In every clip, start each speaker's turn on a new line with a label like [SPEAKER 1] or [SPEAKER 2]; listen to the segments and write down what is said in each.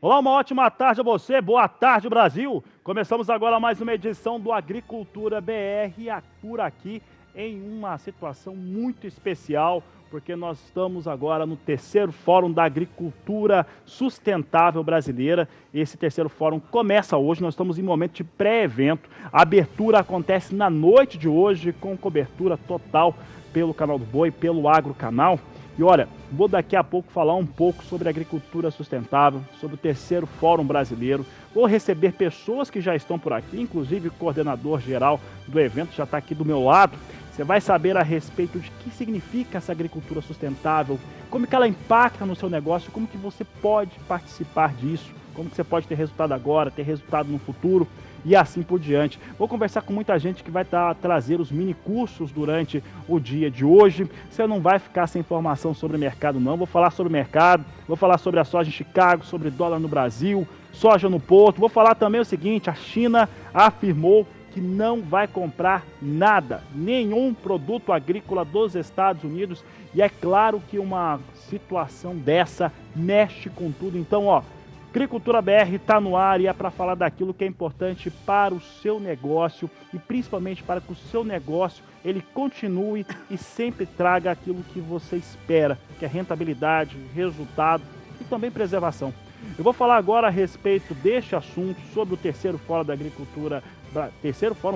[SPEAKER 1] Olá, uma ótima tarde a você, boa tarde Brasil! Começamos agora mais uma edição do Agricultura BR por aqui em uma situação muito especial, porque nós estamos agora no terceiro Fórum da Agricultura Sustentável Brasileira. Esse terceiro fórum começa hoje, nós estamos em momento de pré-evento. A abertura acontece na noite de hoje com cobertura total pelo Canal do Boi, pelo Agro Canal. E olha, vou daqui a pouco falar um pouco sobre agricultura sustentável, sobre o terceiro Fórum Brasileiro. Vou receber pessoas que já estão por aqui, inclusive o coordenador geral do evento já está aqui do meu lado. Você vai saber a respeito de que significa essa agricultura sustentável, como que ela impacta no seu negócio, como que você pode participar disso, como que você pode ter resultado agora, ter resultado no futuro e assim por diante. Vou conversar com muita gente que vai trazer os mini cursos durante o dia de hoje. Você não vai ficar sem informação sobre o mercado não, vou falar sobre o mercado, vou falar sobre a soja em Chicago, sobre dólar no Brasil, soja no Porto. Vou falar também o seguinte, a China afirmou que não vai comprar nada, nenhum produto agrícola dos Estados Unidos, e é claro que uma situação dessa mexe com tudo. Então, Agricultura BR está no ar e é para falar daquilo que é importante para o seu negócio e principalmente para que o seu negócio ele continue e sempre traga aquilo que você espera, que é rentabilidade, resultado e também preservação. Eu vou falar agora a respeito deste assunto, sobre o terceiro Fórum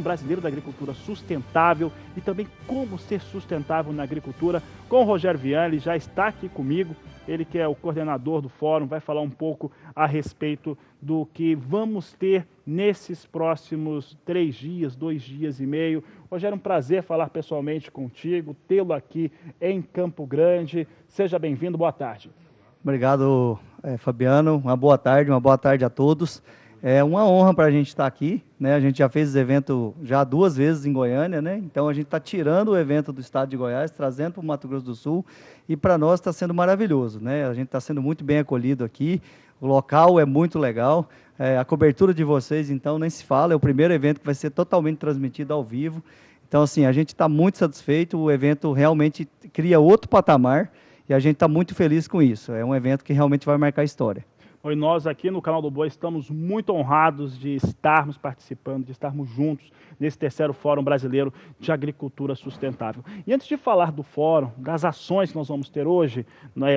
[SPEAKER 1] Brasileiro da Agricultura Sustentável e também como ser sustentável na agricultura, com o Rogério Vian. Ele já está aqui comigo, ele que é o coordenador do fórum, vai falar um pouco a respeito do que vamos ter nesses próximos 3 dias, 2 dias e meio. Rogério, um prazer falar pessoalmente contigo, tê-lo aqui em Campo Grande. Seja bem-vindo, boa tarde.
[SPEAKER 2] Obrigado, Fabiano. Uma boa tarde a todos. É uma honra para a gente estar aqui, né? A gente já fez esse evento já 2 vezes em Goiânia, né? Então a gente está tirando o evento do estado de Goiás, trazendo para o Mato Grosso do Sul, e para nós está sendo maravilhoso, né? A gente está sendo muito bem acolhido aqui, o local é muito legal, a cobertura de vocês, então, nem se fala, é o primeiro evento que vai ser totalmente transmitido ao vivo. Então, assim, a gente está muito satisfeito, o evento realmente cria outro patamar, e a gente está muito feliz com isso. É um evento que realmente vai marcar a história.
[SPEAKER 1] E nós aqui no Canal do Boi estamos muito honrados de estarmos participando, de estarmos juntos nesse terceiro Fórum Brasileiro de Agricultura Sustentável. E antes de falar do fórum, das ações que nós vamos ter hoje,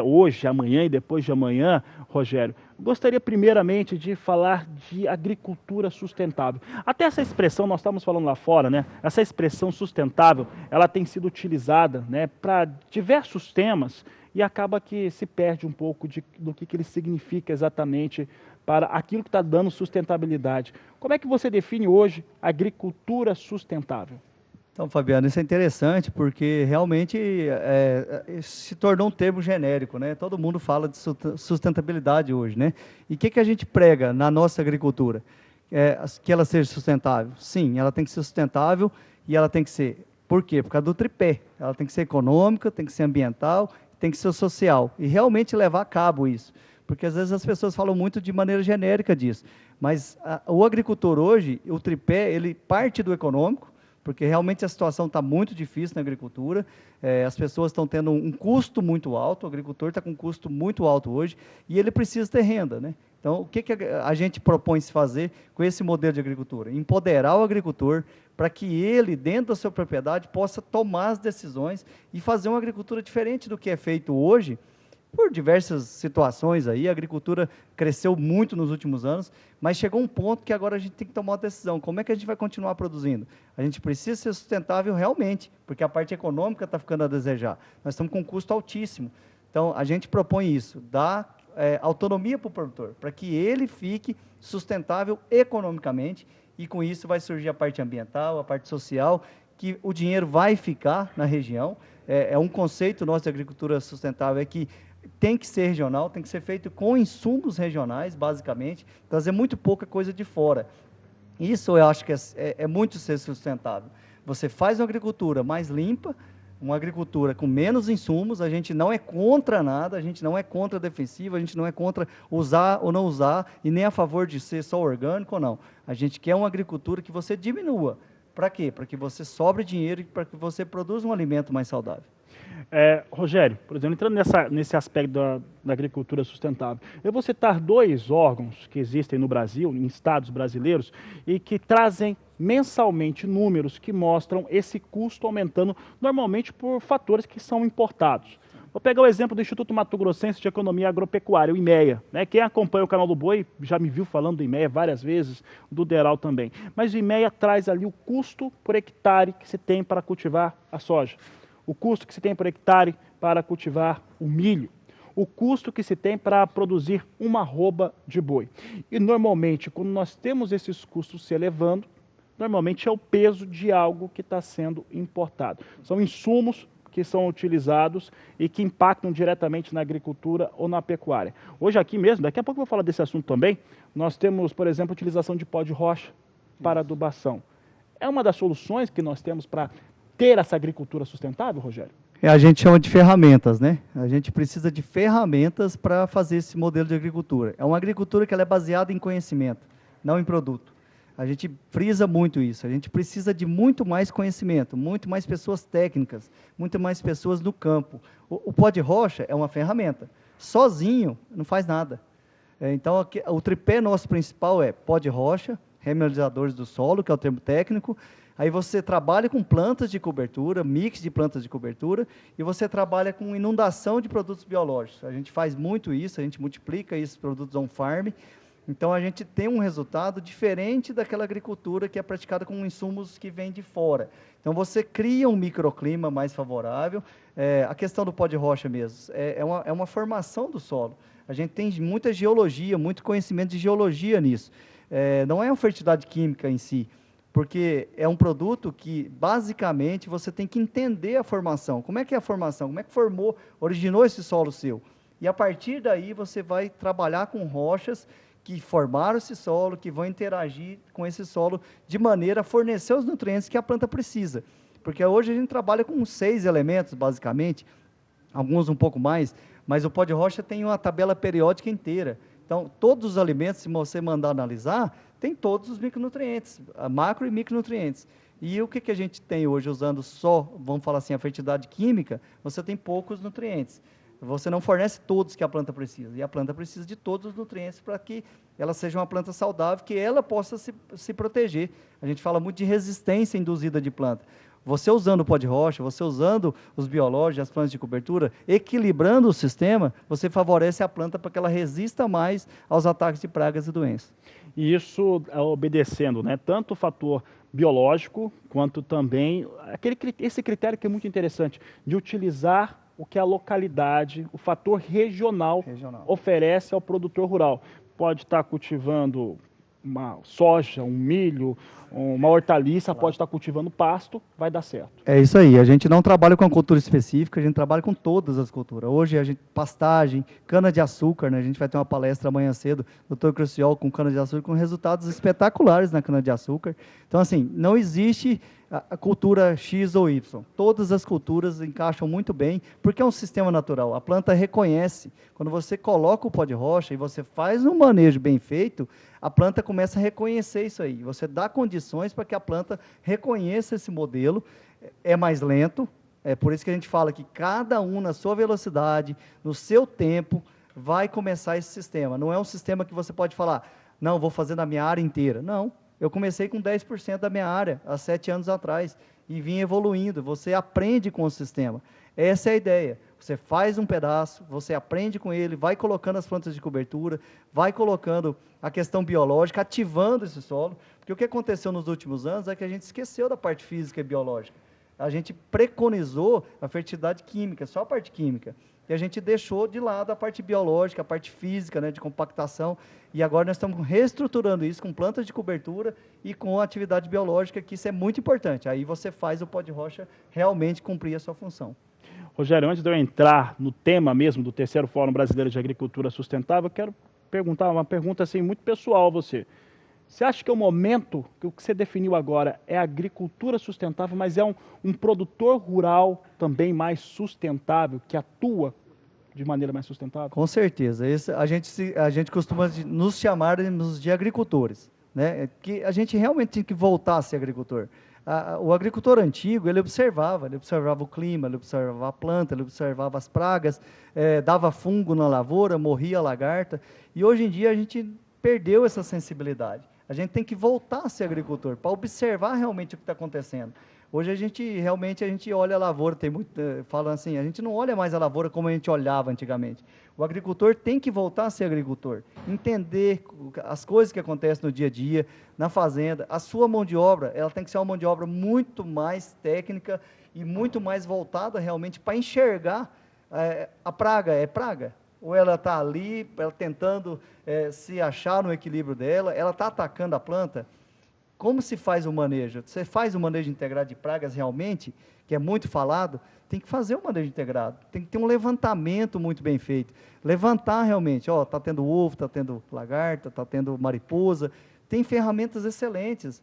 [SPEAKER 1] hoje, amanhã e depois de amanhã, Rogério, gostaria primeiramente de falar de agricultura sustentável. Até essa expressão, nós estamos falando lá fora, né? Essa expressão sustentável, ela tem sido utilizada, né, para diversos temas, e acaba que se perde um pouco do que ele significa exatamente para aquilo que está dando sustentabilidade. Como é que você define hoje agricultura sustentável?
[SPEAKER 2] Então, Fabiano, isso é interessante porque realmente se tornou um termo genérico, né? Todo mundo fala de sustentabilidade hoje, né? E o que a gente prega na nossa agricultura? Que ela seja sustentável? Sim, ela tem que ser sustentável e ela tem que ser... Por quê? Por causa do tripé. Ela tem que ser econômica, tem que ser ambiental, tem que ser social, e realmente levar a cabo isso, porque às vezes as pessoas falam muito de maneira genérica disso, mas o agricultor hoje, o tripé, ele parte do econômico, porque realmente a situação está muito difícil na agricultura, as pessoas estão tendo um custo muito alto, o agricultor está com um custo muito alto hoje, e ele precisa ter renda, né? Então, o que a gente propõe se fazer com esse modelo de agricultura? Empoderar o agricultor para que ele, dentro da sua propriedade, possa tomar as decisões e fazer uma agricultura diferente do que é feito hoje, por diversas situações aí. A agricultura cresceu muito nos últimos anos, mas chegou um ponto que agora a gente tem que tomar uma decisão. Como é que a gente vai continuar produzindo? A gente precisa ser sustentável realmente, porque a parte econômica está ficando a desejar. Nós estamos com um custo altíssimo. Então, a gente propõe isso, dar autonomia para o produtor, para que ele fique sustentável economicamente, e com isso vai surgir a parte ambiental, a parte social, que o dinheiro vai ficar na região. É um conceito nosso de agricultura sustentável, que tem que ser regional, tem que ser feito com insumos regionais, basicamente, trazer muito pouca coisa de fora. Isso eu acho que é muito ser sustentável. Você faz uma agricultura mais limpa, uma agricultura com menos insumos. A gente não é contra nada, a gente não é contra a defensiva, a gente não é contra usar ou não usar, e nem a favor de ser só orgânico ou não. A gente quer uma agricultura que você diminua. Para quê? Para que você sobre dinheiro e para que você produza um alimento mais saudável.
[SPEAKER 1] Rogério, por exemplo, entrando nesse aspecto da agricultura sustentável, eu vou citar dois órgãos que existem no Brasil, em estados brasileiros, e que trazem mensalmente números que mostram esse custo aumentando, normalmente por fatores que são importados. Vou pegar o exemplo do Instituto Mato Grossense de Economia Agropecuária, o IMEA. Né? Quem acompanha o canal do Boi já me viu falando do IMEA várias vezes, do DERAL também. Mas o IMEA traz ali o custo por hectare que se tem para cultivar a soja, o custo que se tem por hectare para cultivar o milho, o custo que se tem para produzir uma arroba de boi. E normalmente, quando nós temos esses custos se elevando, normalmente é o peso de algo que está sendo importado. São insumos que são utilizados e que impactam diretamente na agricultura ou na pecuária. Hoje aqui mesmo, daqui a pouco eu vou falar desse assunto também, nós temos, por exemplo, a utilização de pó de rocha para adubação. É uma das soluções que nós temos para ter essa agricultura sustentável, Rogério?
[SPEAKER 2] A gente chama de ferramentas, né? A gente precisa de ferramentas para fazer esse modelo de agricultura. É uma agricultura que ela é baseada em conhecimento, não em produto. A gente frisa muito isso. A gente precisa de muito mais conhecimento, muito mais pessoas técnicas, muito mais pessoas no campo. O pó de rocha é uma ferramenta. Sozinho não faz nada. Então, aqui, o tripé nosso principal é pó de rocha, remineralizadores do solo, que é o termo técnico. Aí você trabalha com plantas de cobertura, mix de plantas de cobertura, e você trabalha com inundação de produtos biológicos. A gente faz muito isso, a gente multiplica esses produtos on-farm. Então, a gente tem um resultado diferente daquela agricultura que é praticada com insumos que vêm de fora. Então, você cria um microclima mais favorável. A questão do pó de rocha mesmo, é uma formação do solo. A gente tem muita geologia, muito conhecimento de geologia nisso. Não é uma fertilidade química em si, porque é um produto que, basicamente, você tem que entender a formação. Como é que é a formação? Como é que originou esse solo seu? E, a partir daí, você vai trabalhar com rochas que formaram esse solo, que vão interagir com esse solo de maneira a fornecer os nutrientes que a planta precisa. Porque hoje a gente trabalha com 6 elementos, basicamente, alguns um pouco mais, mas o pó de rocha tem uma tabela periódica inteira. Então, todos os alimentos, se você mandar analisar, tem todos os micronutrientes, macro e micronutrientes. E o que a gente tem hoje usando só, vamos falar assim, a fertilidade química, você tem poucos nutrientes. Você não fornece todos que a planta precisa, e a planta precisa de todos os nutrientes para que ela seja uma planta saudável, que ela possa se proteger. A gente fala muito de resistência induzida de planta. Você usando o pó de rocha, você usando os biológicos, as plantas de cobertura, equilibrando o sistema, você favorece a planta para que ela resista mais aos ataques de pragas e doenças.
[SPEAKER 1] E isso obedecendo, né, tanto o fator biológico, quanto também esse critério que é muito interessante, de utilizar o que a localidade, o fator regional oferece ao produtor rural. Pode estar cultivando uma soja, um milho, uma hortaliça, pode estar cultivando pasto, vai dar certo.
[SPEAKER 2] É isso aí, a gente não trabalha com uma cultura específica, a gente trabalha com todas as culturas. Hoje, pastagem, cana-de-açúcar, né? A gente vai ter uma palestra amanhã cedo, Dr. Cruciol, com cana-de-açúcar, com resultados espetaculares na cana-de-açúcar. Então, assim, não existe a cultura X ou Y. Todas as culturas encaixam muito bem, porque é um sistema natural. A planta reconhece. Quando você coloca o pó de rocha e você faz um manejo bem feito, a planta começa a reconhecer isso aí. Você dá condições para que a planta reconheça esse modelo. É mais lento, é por isso que a gente fala que cada um na sua velocidade, no seu tempo, vai começar esse sistema. Não é um sistema que você pode falar, não, vou fazer na minha área inteira. Não. Eu comecei com 10% da minha área, há 7 anos atrás, e vim evoluindo. Você aprende com o sistema. Essa é a ideia. Você faz um pedaço, você aprende com ele, vai colocando as plantas de cobertura, vai colocando a questão biológica, ativando esse solo. Porque o que aconteceu nos últimos anos é que a gente esqueceu da parte física e biológica. A gente preconizou a fertilidade química, só a parte química. E a gente deixou de lado a parte biológica, a parte física, né, de compactação, e agora nós estamos reestruturando isso com plantas de cobertura e com atividade biológica, que isso é muito importante. Aí você faz o pó de rocha realmente cumprir a sua função.
[SPEAKER 1] Rogério, antes de eu entrar no tema mesmo do terceiro Fórum Brasileiro de Agricultura Sustentável, eu quero perguntar uma pergunta assim, muito pessoal a você. Você acha que é o momento, que o que você definiu agora é agricultura sustentável, mas é um produtor rural também mais sustentável, que atua de maneira mais sustentável?
[SPEAKER 2] Com certeza. A gente costuma nos chamarmos de agricultores, né? Que a gente realmente tem que voltar a ser agricultor. O agricultor antigo, ele observava o clima, ele observava a planta, ele observava as pragas, dava fungo na lavoura, morria a lagarta, e hoje em dia a gente perdeu essa sensibilidade. A gente tem que voltar a ser agricultor, para observar realmente o que está acontecendo. Hoje a gente olha a lavoura, tem muito, falam assim, a gente não olha mais a lavoura como a gente olhava antigamente. O agricultor tem que voltar a ser agricultor, entender as coisas que acontecem no dia a dia, na fazenda. A sua mão de obra, ela tem que ser uma mão de obra muito mais técnica e muito mais voltada realmente para enxergar a praga. É praga? Ou ela está ali, ela tentando se achar no equilíbrio dela, ela está atacando a planta? Como se faz o manejo? Você faz o manejo integrado de pragas realmente, que é muito falado, tem que fazer o manejo integrado, tem que ter um levantamento muito bem feito. Levantar realmente, está tendo ovo, está tendo lagarta, está tendo mariposa, tem ferramentas excelentes.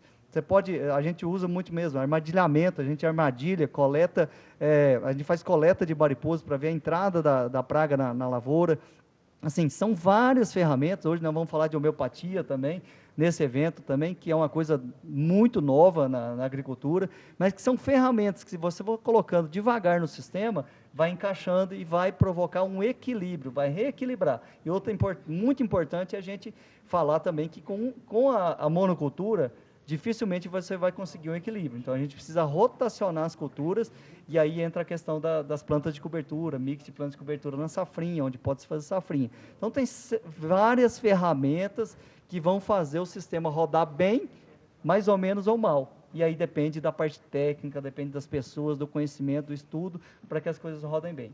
[SPEAKER 2] A gente usa muito mesmo, armadilhamento, a gente armadilha, coleta, a gente faz coleta de mariposa para ver a entrada da praga na lavoura. Assim, são várias ferramentas. Hoje nós vamos falar de homeopatia também, nesse evento também, que é uma coisa muito nova na agricultura, mas que são ferramentas que, se você for colocando devagar no sistema, vai encaixando e vai provocar um equilíbrio, vai reequilibrar. E outra muito importante é a gente falar também que com a monocultura, dificilmente você vai conseguir um equilíbrio. Então, a gente precisa rotacionar as culturas, e aí entra a questão das plantas de cobertura, mix de plantas de cobertura na safrinha, onde pode se fazer safrinha. Então, tem várias ferramentas que vão fazer o sistema rodar bem, mais ou menos ou mal. E aí depende da parte técnica, depende das pessoas, do conhecimento, do estudo, para que as coisas rodem bem.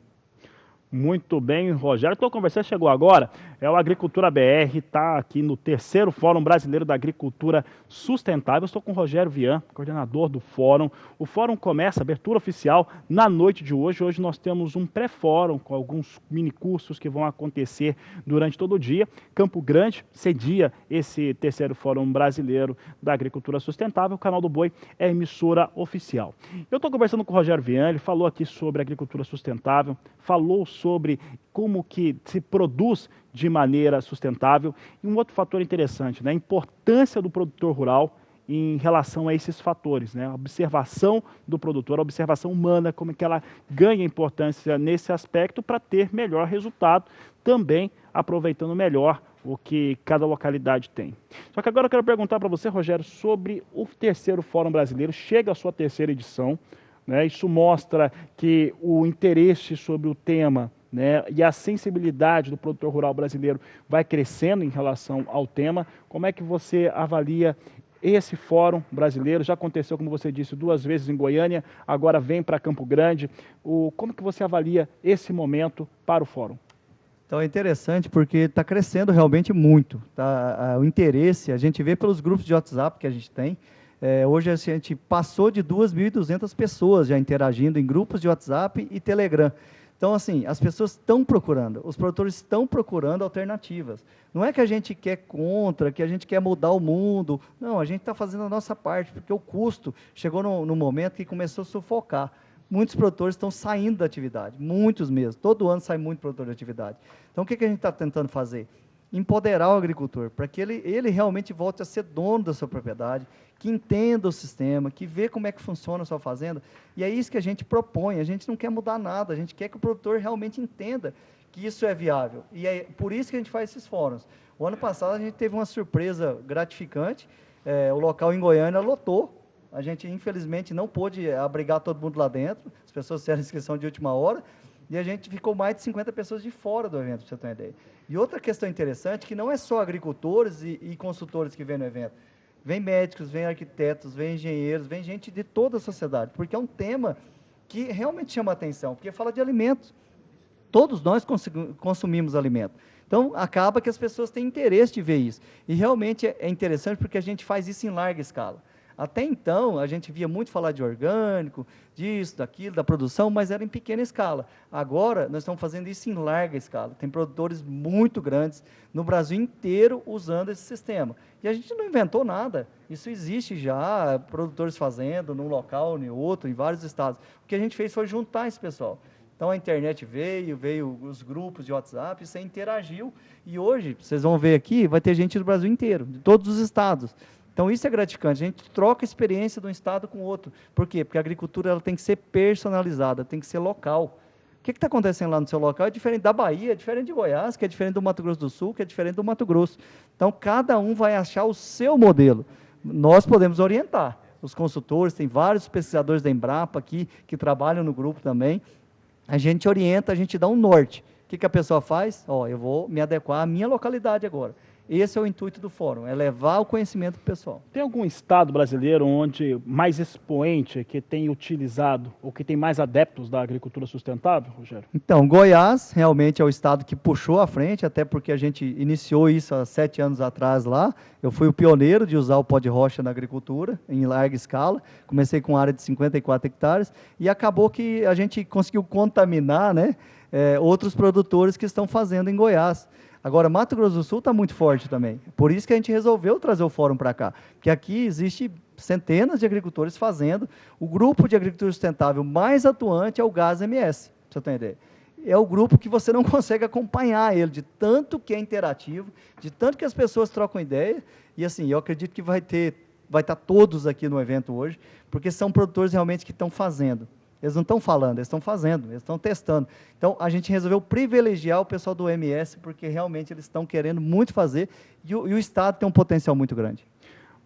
[SPEAKER 1] Muito bem, Rogério. Estou conversando, chegou agora, é o Agricultura BR, está aqui no terceiro Fórum Brasileiro da Agricultura Sustentável. Estou com o Rogério Vian, coordenador do Fórum. O Fórum começa, abertura oficial, na noite de hoje. Hoje nós temos um pré-fórum com alguns minicursos que vão acontecer durante todo o dia. Campo Grande cedia esse terceiro Fórum Brasileiro da Agricultura Sustentável. O Canal do Boi é a emissora oficial. Eu estou conversando com o Rogério Vian, ele falou aqui sobre agricultura sustentável, falou sobre como que se produz de maneira sustentável. E um outro fator interessante, né? A importância do produtor rural em relação a esses fatores, né? A observação do produtor, a observação humana, como é que ela ganha importância nesse aspecto para ter melhor resultado, também aproveitando melhor o que cada localidade tem. Só que agora eu quero perguntar para você, Rogério, sobre o terceiro Fórum Brasileiro, chega a sua terceira edição, né? Isso mostra que o interesse sobre o tema, né, e a sensibilidade do produtor rural brasileiro vai crescendo em relação ao tema. Como é que você avalia esse Fórum Brasileiro? Já aconteceu, como você disse, 2 vezes em Goiânia, agora vem para Campo Grande. Como que você avalia esse momento para o Fórum?
[SPEAKER 2] Então é interessante porque está crescendo realmente muito. O interesse, a gente vê pelos grupos de WhatsApp que a gente tem. Hoje a gente passou de 2.200 pessoas já interagindo em grupos de WhatsApp e Telegram. Então, assim, as pessoas estão procurando, os produtores estão procurando alternativas. Não é que a gente quer contra, que a gente quer mudar o mundo. Não, a gente está fazendo a nossa parte, porque o custo chegou no momento que começou a sufocar. Muitos produtores estão saindo da atividade, muitos mesmo. Todo ano sai muito produtor de atividade. Então, o que a gente está tentando fazer? Empoderar o agricultor, para que ele realmente volte a ser dono da sua propriedade, que entenda o sistema, que vê como é que funciona a sua fazenda. E é isso que a gente propõe. A gente não quer mudar nada, a gente quer que o produtor realmente entenda que isso é viável. E é por isso que a gente faz esses fóruns. O ano passado a gente teve uma surpresa gratificante, o local em Goiânia lotou. A gente, infelizmente, não pôde abrigar todo mundo lá dentro, as pessoas fizeram inscrição de última hora, e a gente ficou mais de 50 pessoas de fora do evento, para você ter uma ideia. E outra questão interessante, que não é só agricultores e consultores que vêm no evento, vem médicos, vem arquitetos, vem engenheiros, vem gente de toda a sociedade, porque é um tema que realmente chama a atenção, porque fala de alimentos. Todos nós consumimos alimento. Então, acaba que as pessoas têm interesse de ver isso. E realmente é interessante porque a gente faz isso em larga escala. Até então, a gente via muito falar de orgânico, disso, daquilo, da produção, mas era em pequena escala. Agora, nós estamos fazendo isso em larga escala. Tem produtores muito grandes no Brasil inteiro usando esse sistema. E a gente não inventou nada. Isso existe já, produtores fazendo num local, em outro, em vários estados. O que a gente fez foi juntar esse pessoal. Então, a internet veio os grupos de WhatsApp, você interagiu. E hoje, vocês vão ver aqui, vai ter gente do Brasil inteiro, de todos os estados. Então, isso é gratificante. A gente troca a experiência de um estado com o outro. Por quê? Porque a agricultura ela tem que ser personalizada, tem que ser local. O que está acontecendo lá no seu local é diferente da Bahia, é diferente de Goiás, que é diferente do Mato Grosso do Sul, que é diferente do Mato Grosso. Então, cada um vai achar o seu modelo. Nós podemos orientar. Os consultores, tem vários pesquisadores da Embrapa aqui, que trabalham no grupo também. A gente orienta, a gente dá um norte. O que a pessoa faz? Eu vou me adequar à minha localidade agora. Esse é o intuito do fórum, é levar o conhecimento para o pessoal.
[SPEAKER 1] Tem algum estado brasileiro onde mais expoente que tem utilizado ou que tem mais adeptos da agricultura sustentável, Rogério?
[SPEAKER 2] Então, Goiás realmente é o estado que puxou à frente, até porque a gente iniciou isso há 7 anos atrás lá. Eu fui o pioneiro de usar o pó de rocha na agricultura, em larga escala. Comecei com área de 54 hectares e acabou que a gente conseguiu contaminar, né, outros produtores que estão fazendo em Goiás. Agora, Mato Grosso do Sul está muito forte também. Por isso que a gente resolveu trazer o fórum para cá. Porque aqui existe centenas de agricultores fazendo. O grupo de agricultura sustentável mais atuante é o GAS-MS, para você ter uma ideia. É o grupo que você não consegue acompanhar ele, de tanto que é interativo, de tanto que as pessoas trocam ideia. E assim, eu acredito que vai estar todos aqui no evento hoje, porque são produtores realmente que estão fazendo. Eles não estão falando, eles estão fazendo, eles estão testando. Então, a gente resolveu privilegiar o pessoal do MS, porque realmente eles estão querendo muito fazer e o Estado tem um potencial muito grande.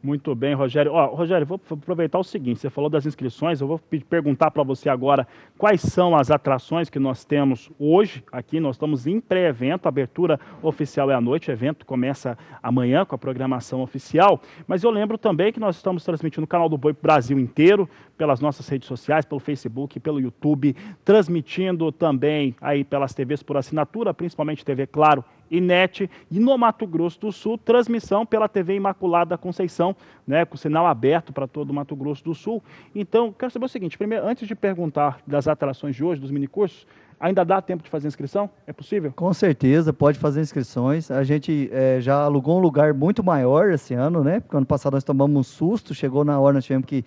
[SPEAKER 1] Muito bem, Rogério. Rogério, vou aproveitar o seguinte, você falou das inscrições, eu vou perguntar para você agora quais são as atrações que nós temos hoje aqui. Nós estamos em pré-evento, a abertura oficial é à noite, o evento começa amanhã com a programação oficial, mas eu lembro também que nós estamos transmitindo o Canal do Boi Brasil inteiro, pelas nossas redes sociais, pelo Facebook, pelo YouTube, transmitindo também aí pelas TVs por assinatura, principalmente TV Claro e NET, e no Mato Grosso do Sul, transmissão pela TV Imaculada Conceição, né, com sinal aberto para todo o Mato Grosso do Sul. Então, quero saber o seguinte, primeiro, antes de perguntar das atrações de hoje, dos minicursos, ainda dá tempo de fazer inscrição? É possível?
[SPEAKER 2] Com certeza, pode fazer inscrições. A gente já alugou um lugar muito maior esse ano, né? Porque ano passado nós tomamos um susto, chegou na hora, nós tivemos que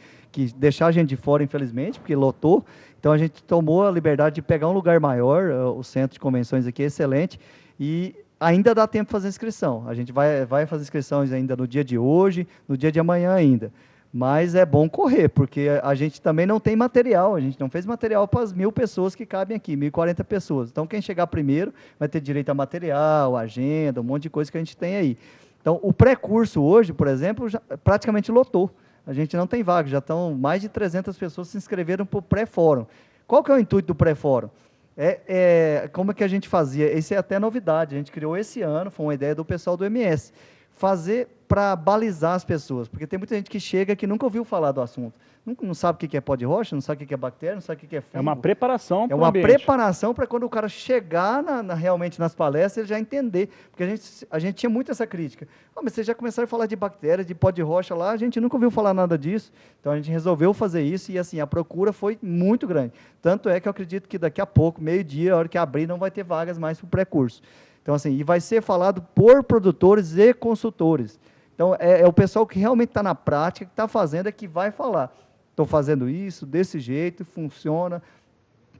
[SPEAKER 2] deixar a gente de fora, infelizmente, porque lotou. Então a gente tomou a liberdade de pegar um lugar maior, o centro de convenções aqui é excelente, e ainda dá tempo de fazer inscrição. A gente vai fazer inscrições ainda no dia de hoje, no dia de amanhã ainda. Mas é bom correr, porque a gente também não tem material, a gente não fez material para as 1.000 pessoas que cabem aqui, 1.040 pessoas. Então, quem chegar primeiro vai ter direito a material, agenda, um monte de coisa que a gente tem aí. Então, o pré-curso hoje, por exemplo, já praticamente lotou. A gente não tem vaga, já estão mais de 300 pessoas se inscreveram para o pré-fórum. Qual que é o intuito do pré-fórum? Como é que a gente fazia? Isso é até novidade, a gente criou esse ano, foi uma ideia do pessoal do MS. Fazer para balizar as pessoas, porque tem muita gente que chega que nunca ouviu falar do assunto, não sabe o que é pó de rocha, não sabe o que é bactéria, não sabe o que é fungo.
[SPEAKER 1] É uma preparação
[SPEAKER 2] para o ambiente. É uma preparação para quando o cara chegar realmente nas palestras, ele já entender, porque a gente tinha muito essa crítica. Mas vocês já começaram a falar de bactéria, de pó de rocha lá, a gente nunca ouviu falar nada disso, então a gente resolveu fazer isso e assim, a procura foi muito grande. Tanto é que eu acredito que daqui a pouco, meio-dia, a hora que abrir, não vai ter vagas mais para o pré-curso. Então, assim, e vai ser falado por produtores e consultores. Então, é o pessoal que realmente está na prática, que está fazendo, é que vai falar. Estou fazendo isso, desse jeito, funciona,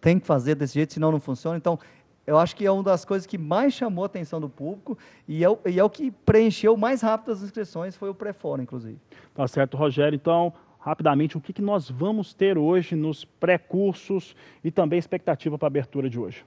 [SPEAKER 2] tem que fazer desse jeito, senão não funciona. Então, eu acho que é uma das coisas que mais chamou a atenção do público e é o que preencheu mais rápido as inscrições, foi o pré-fórum, inclusive.
[SPEAKER 1] Tá certo, Rogério. Então, rapidamente, o que nós vamos ter hoje nos pré-cursos e também expectativa para a abertura de hoje?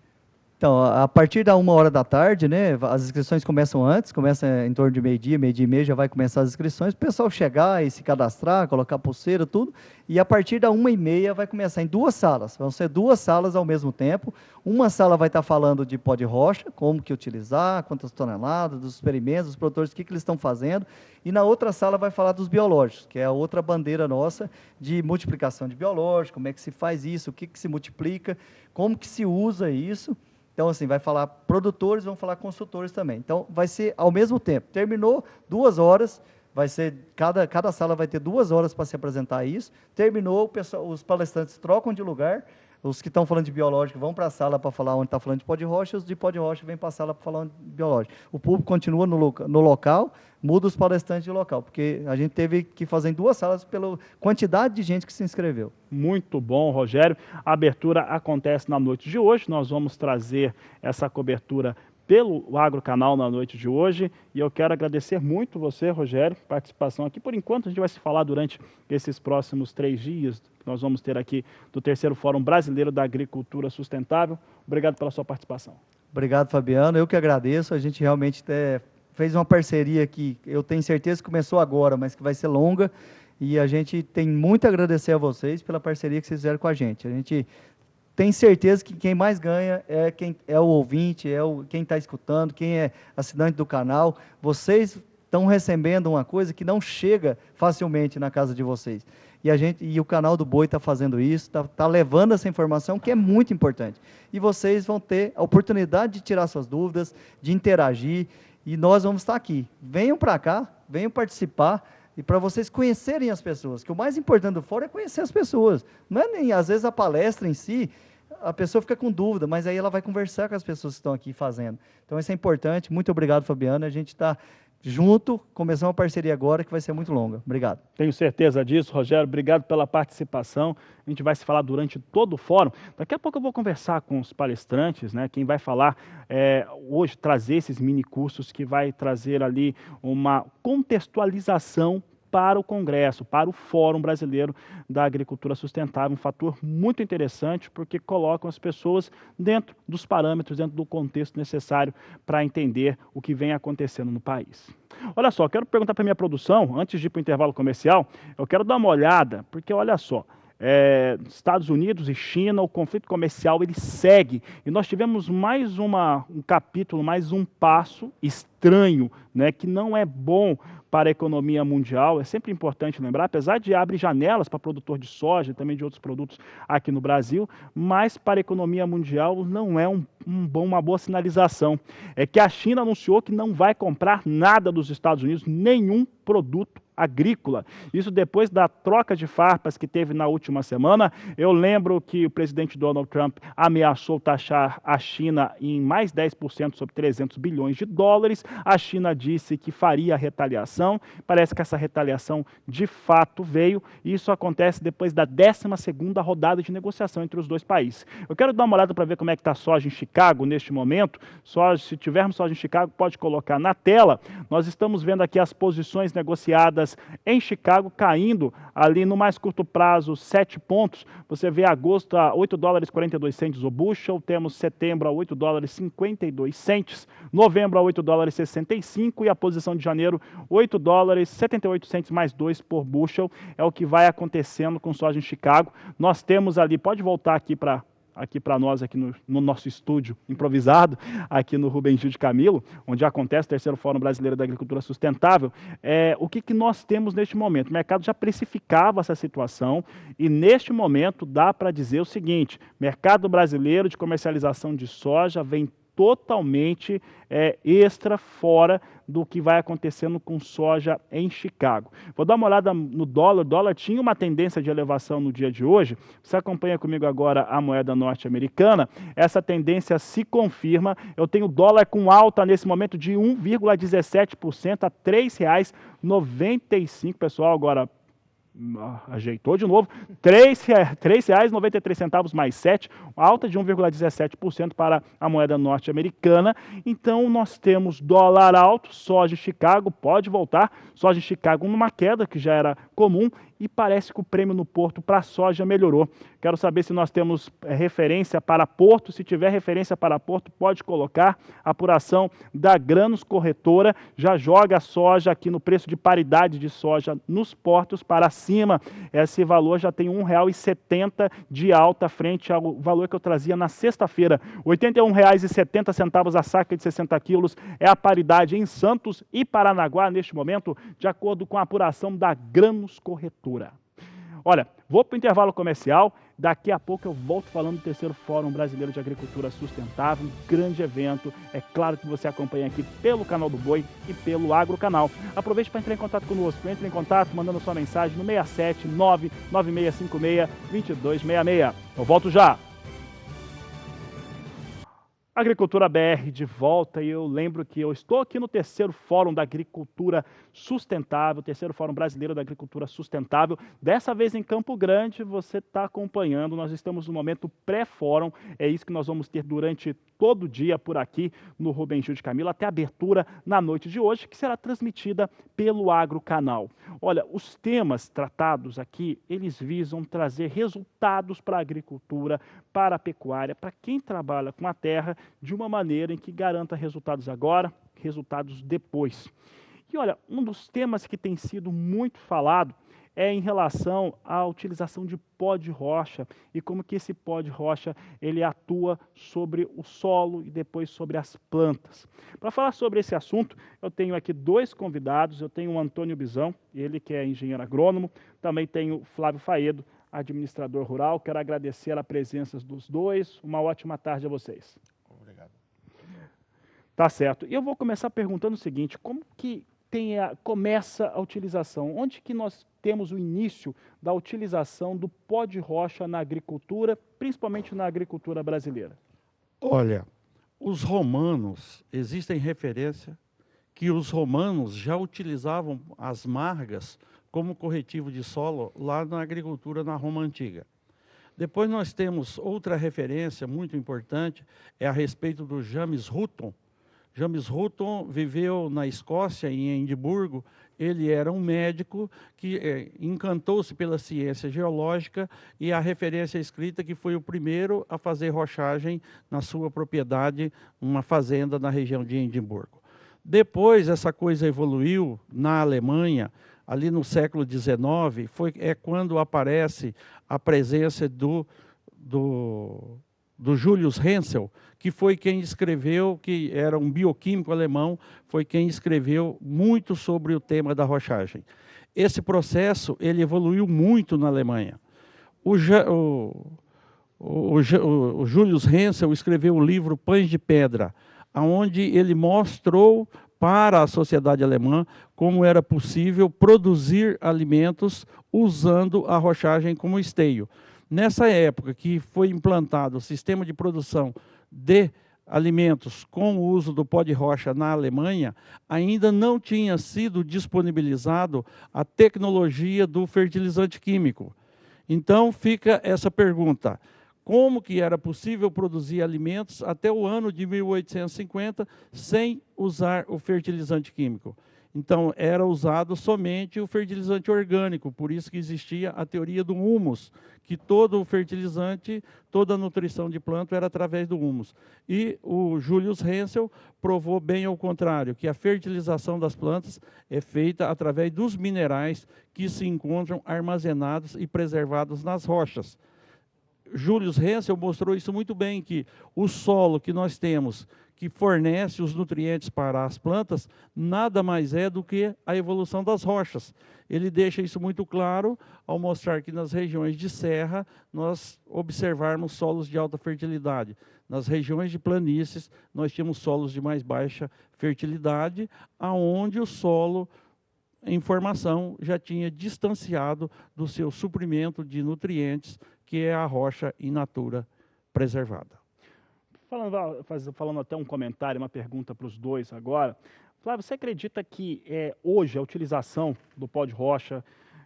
[SPEAKER 2] Então, a partir da 13h, né, as inscrições começam antes, começa em torno de meio-dia e meia já vai começar as inscrições, o pessoal chegar e se cadastrar, colocar pulseira, tudo, e a partir da 13h vai começar em 2 salas, vão ser 2 salas ao mesmo tempo, uma sala vai estar falando de pó de rocha, como que utilizar, quantas toneladas, dos experimentos, dos produtores, o que eles estão fazendo, e na outra sala vai falar dos biológicos, que é a outra bandeira nossa de multiplicação de biológicos, como é que se faz isso, o que se multiplica, como que se usa isso. Então, assim, vai falar produtores, vão falar consultores também. Então, vai ser ao mesmo tempo. Terminou 2 horas, vai ser, cada sala vai ter 2 horas para se apresentar isso. Terminou, os palestrantes trocam de lugar, os que estão falando de biológico vão para a sala para falar onde está falando de pó de rocha, os de pó de rocha vêm para a sala para falar de biológico. O público continua no local, muda os palestrantes de local, porque a gente teve que fazer em 2 salas pela quantidade de gente que se inscreveu.
[SPEAKER 1] Muito bom, Rogério. A abertura acontece na noite de hoje, nós vamos trazer essa cobertura pelo Agrocanal na noite de hoje, e eu quero agradecer muito você, Rogério, participação aqui. Por enquanto, a gente vai se falar durante esses próximos 3 dias, que nós vamos ter aqui do terceiro Fórum Brasileiro da Agricultura Sustentável. Obrigado pela sua participação.
[SPEAKER 2] Obrigado, Fabiano. Eu que agradeço. A gente realmente fez uma parceria que eu tenho certeza que começou agora, mas que vai ser longa, e a gente tem muito a agradecer a vocês pela parceria que vocês fizeram com a gente. A gente tem certeza que quem mais ganha é o ouvinte, quem está escutando, quem é assinante do canal. Vocês estão recebendo uma coisa que não chega facilmente na casa de vocês. E o canal do Boi está fazendo isso, está levando essa informação que é muito importante. E vocês vão ter a oportunidade de tirar suas dúvidas, de interagir, e nós vamos estar aqui. Venham para cá, venham participar, e para vocês conhecerem as pessoas, que o mais importante do fórum é conhecer as pessoas. Não é nem, às vezes, a palestra em si, a pessoa fica com dúvida, mas aí ela vai conversar com as pessoas que estão aqui fazendo. Então, isso é importante. Muito obrigado, Fabiano. A gente está junto, começamos uma parceria agora que vai ser muito longa. Obrigado.
[SPEAKER 1] Tenho certeza disso, Rogério. Obrigado pela participação. A gente vai se falar durante todo o fórum. Daqui a pouco eu vou conversar com os palestrantes, né? Quem vai falar hoje, trazer esses mini cursos que vai trazer ali uma contextualização para o Congresso, para o Fórum Brasileiro da Agricultura Sustentável, um fator muito interessante, porque colocam as pessoas dentro dos parâmetros, dentro do contexto necessário para entender o que vem acontecendo no país. Olha só, quero perguntar para a minha produção, antes de ir para o intervalo comercial, eu quero dar uma olhada, porque olha só, Estados Unidos e China, o conflito comercial ele segue, e nós tivemos mais um capítulo, mais um passo estranho, né, que não é bom para a economia mundial. É sempre importante lembrar, apesar de abrir janelas para produtor de soja e também de outros produtos aqui no Brasil, mas para a economia mundial não é uma boa sinalização. É que a China anunciou que não vai comprar nada dos Estados Unidos, nenhum produto agrícola. Isso depois da troca de farpas que teve na última semana. Eu lembro que o presidente Donald Trump ameaçou taxar a China em mais 10% sobre 300 bilhões de dólares. A China disse que faria retaliação. Parece que essa retaliação de fato veio. E isso acontece depois da 12ª rodada de negociação entre os dois países. Eu quero dar uma olhada para ver como é que está a soja em Chicago neste momento. Se tivermos soja em Chicago, pode colocar na tela. Nós estamos vendo aqui as posições negociadas em Chicago, caindo ali no mais curto prazo 7 pontos. Você vê agosto a 8 dólares 42 centes o bushel, temos setembro a 8 dólares 52 centes, novembro a 8 dólares 65 e a posição de janeiro 8 dólares 78 centes mais 2 por bushel. É o que vai acontecendo com soja em Chicago. Nós temos ali, pode voltar aqui para nós, aqui no nosso estúdio improvisado, aqui no Rubem Gil de Camilo, onde acontece o terceiro Fórum Brasileiro da Agricultura Sustentável. O que nós temos neste momento? O mercado já precificava essa situação e neste momento dá para dizer o seguinte: mercado brasileiro de comercialização de soja vem totalmente fora do que vai acontecendo com soja em Chicago. Vou dar uma olhada no dólar. O dólar tinha uma tendência de elevação no dia de hoje. Você acompanha comigo agora a moeda norte-americana. Essa tendência se confirma. Eu tenho dólar com alta nesse momento de 1,17% a R$ 3,95. Pessoal, agora ajeitou de novo, R$ 3,93 mais 7, alta de 1,17% para a moeda norte-americana. Então nós temos dólar alto, soja em Chicago pode voltar, soja em Chicago numa queda que já era comum, e parece que o prêmio no porto para a soja melhorou. Quero saber se nós temos referência para porto. Se tiver referência para porto, pode colocar. A apuração da Grãos Corretora já joga a soja aqui no preço de paridade de soja nos portos para cima. Esse valor já tem R$ 1,70 de alta frente ao valor que eu trazia na sexta-feira. R$ 81,70 a saca de 60 quilos é a paridade em Santos e Paranaguá neste momento, de acordo com a apuração da Grãos Corretora. Olha, vou para o intervalo comercial, daqui a pouco eu volto falando do terceiro Fórum Brasileiro de Agricultura Sustentável, um grande evento. É claro que você acompanha aqui pelo canal do Boi e pelo Agrocanal. Aproveite para entrar em contato conosco, entre em contato mandando sua mensagem no 67 99656 2266. Eu volto já! Agricultura BR de volta, e eu lembro que eu estou aqui no terceiro Fórum da Agricultura Sustentável, terceiro Fórum Brasileiro da Agricultura Sustentável. Dessa vez em Campo Grande, você está acompanhando, nós estamos no momento pré-fórum, é isso que nós vamos ter durante todo o dia por aqui no Rubem Gil de Camilo, até a abertura na noite de hoje, que será transmitida pelo Agro Canal. Olha, os temas tratados aqui, eles visam trazer resultados para a agricultura, para a pecuária, para quem trabalha com a terra, de uma maneira em que garanta resultados agora, resultados depois. E olha, um dos temas que tem sido muito falado é em relação à utilização de pó de rocha e como que esse pó de rocha ele atua sobre o solo e depois sobre as plantas. Para falar sobre esse assunto, eu tenho aqui dois convidados, eu tenho o Antônio Bizão, ele que é engenheiro agrônomo, também tenho o Flávio Faedo, administrador rural. Quero agradecer a presença dos dois, uma ótima tarde a vocês.
[SPEAKER 3] Obrigado.
[SPEAKER 1] Tá certo. E eu vou começar perguntando o seguinte, como que começa a utilização? Onde que nós temos o início da utilização do pó de rocha na agricultura, principalmente na agricultura brasileira?
[SPEAKER 3] Olha, os romanos, existem referência que os romanos já utilizavam as margas como corretivo de solo lá na agricultura na Roma Antiga. Depois nós temos outra referência muito importante, é a respeito do James Hutton. James Hutton viveu na Escócia, em Edimburgo. Ele era um médico que encantou-se pela ciência geológica e a referência escrita que foi o primeiro a fazer rochagem na sua propriedade, uma fazenda na região de Edimburgo. Depois essa coisa evoluiu na Alemanha, ali no século XIX, é quando aparece a presença do Julius Hensel, que foi quem escreveu, que era um bioquímico alemão, foi quem escreveu muito sobre o tema da rochagem. Esse processo ele evoluiu muito na Alemanha. O Julius Hensel escreveu o livro Pães de Pedra, onde ele mostrou para a sociedade alemã como era possível produzir alimentos usando a rochagem como esteio. Nessa época que foi implantado o sistema de produção de alimentos com o uso do pó de rocha na Alemanha, ainda não tinha sido disponibilizado a tecnologia do fertilizante químico. Então fica essa pergunta: como que era possível produzir alimentos até o ano de 1850 sem usar o fertilizante químico? Então, era usado somente o fertilizante orgânico, por isso que existia a teoria do humus, que todo o fertilizante, toda a nutrição de planta era através do humus. E o Julius Hensel provou bem ao contrário, que a fertilização das plantas é feita através dos minerais que se encontram armazenados e preservados nas rochas. Julius Hensel mostrou isso muito bem, que o solo que nós temos, que fornece os nutrientes para as plantas, nada mais é do que a evolução das rochas. Ele deixa isso muito claro ao mostrar que nas regiões de serra nós observarmos solos de alta fertilidade. Nas regiões de planícies nós tínhamos solos de mais baixa fertilidade, aonde o solo em formação já tinha distanciado do seu suprimento de nutrientes, que é a rocha in natura preservada.
[SPEAKER 1] Falando até um comentário, uma pergunta para os dois agora. Flávio, você acredita que hoje a utilização do pó de rocha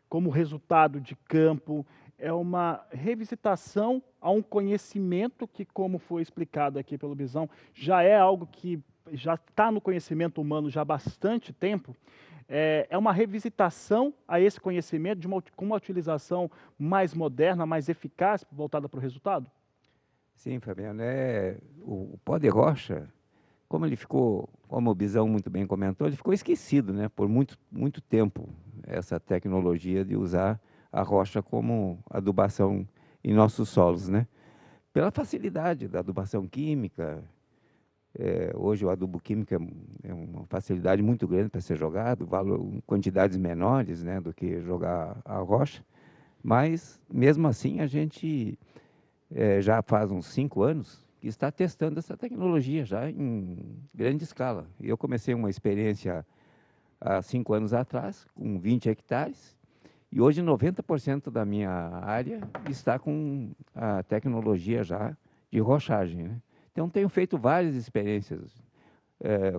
[SPEAKER 1] como resultado de campo é uma revisitação a um conhecimento que, como foi explicado aqui pelo Bizão, já é algo que já está no conhecimento humano já há bastante tempo? É uma revisitação a esse conhecimento com uma utilização mais moderna, mais eficaz, voltada para o resultado?
[SPEAKER 4] Sim, Fabiano, o pó de rocha, como ele ficou, como o Bizão muito bem comentou, ele ficou esquecido, né, por muito tempo, essa tecnologia de usar a rocha como adubação em nossos solos, né? Pela facilidade da adubação química, hoje o adubo químico é uma facilidade muito grande para ser jogado, quantidades menores, né, do que jogar a rocha, mas mesmo assim a gente já faz uns 5 anos que está testando essa tecnologia já em grande escala. Eu comecei uma experiência há 5 anos atrás, com 20 hectares, e hoje 90% da minha área está com a tecnologia já de rochagem, né? Então, tenho feito várias experiências,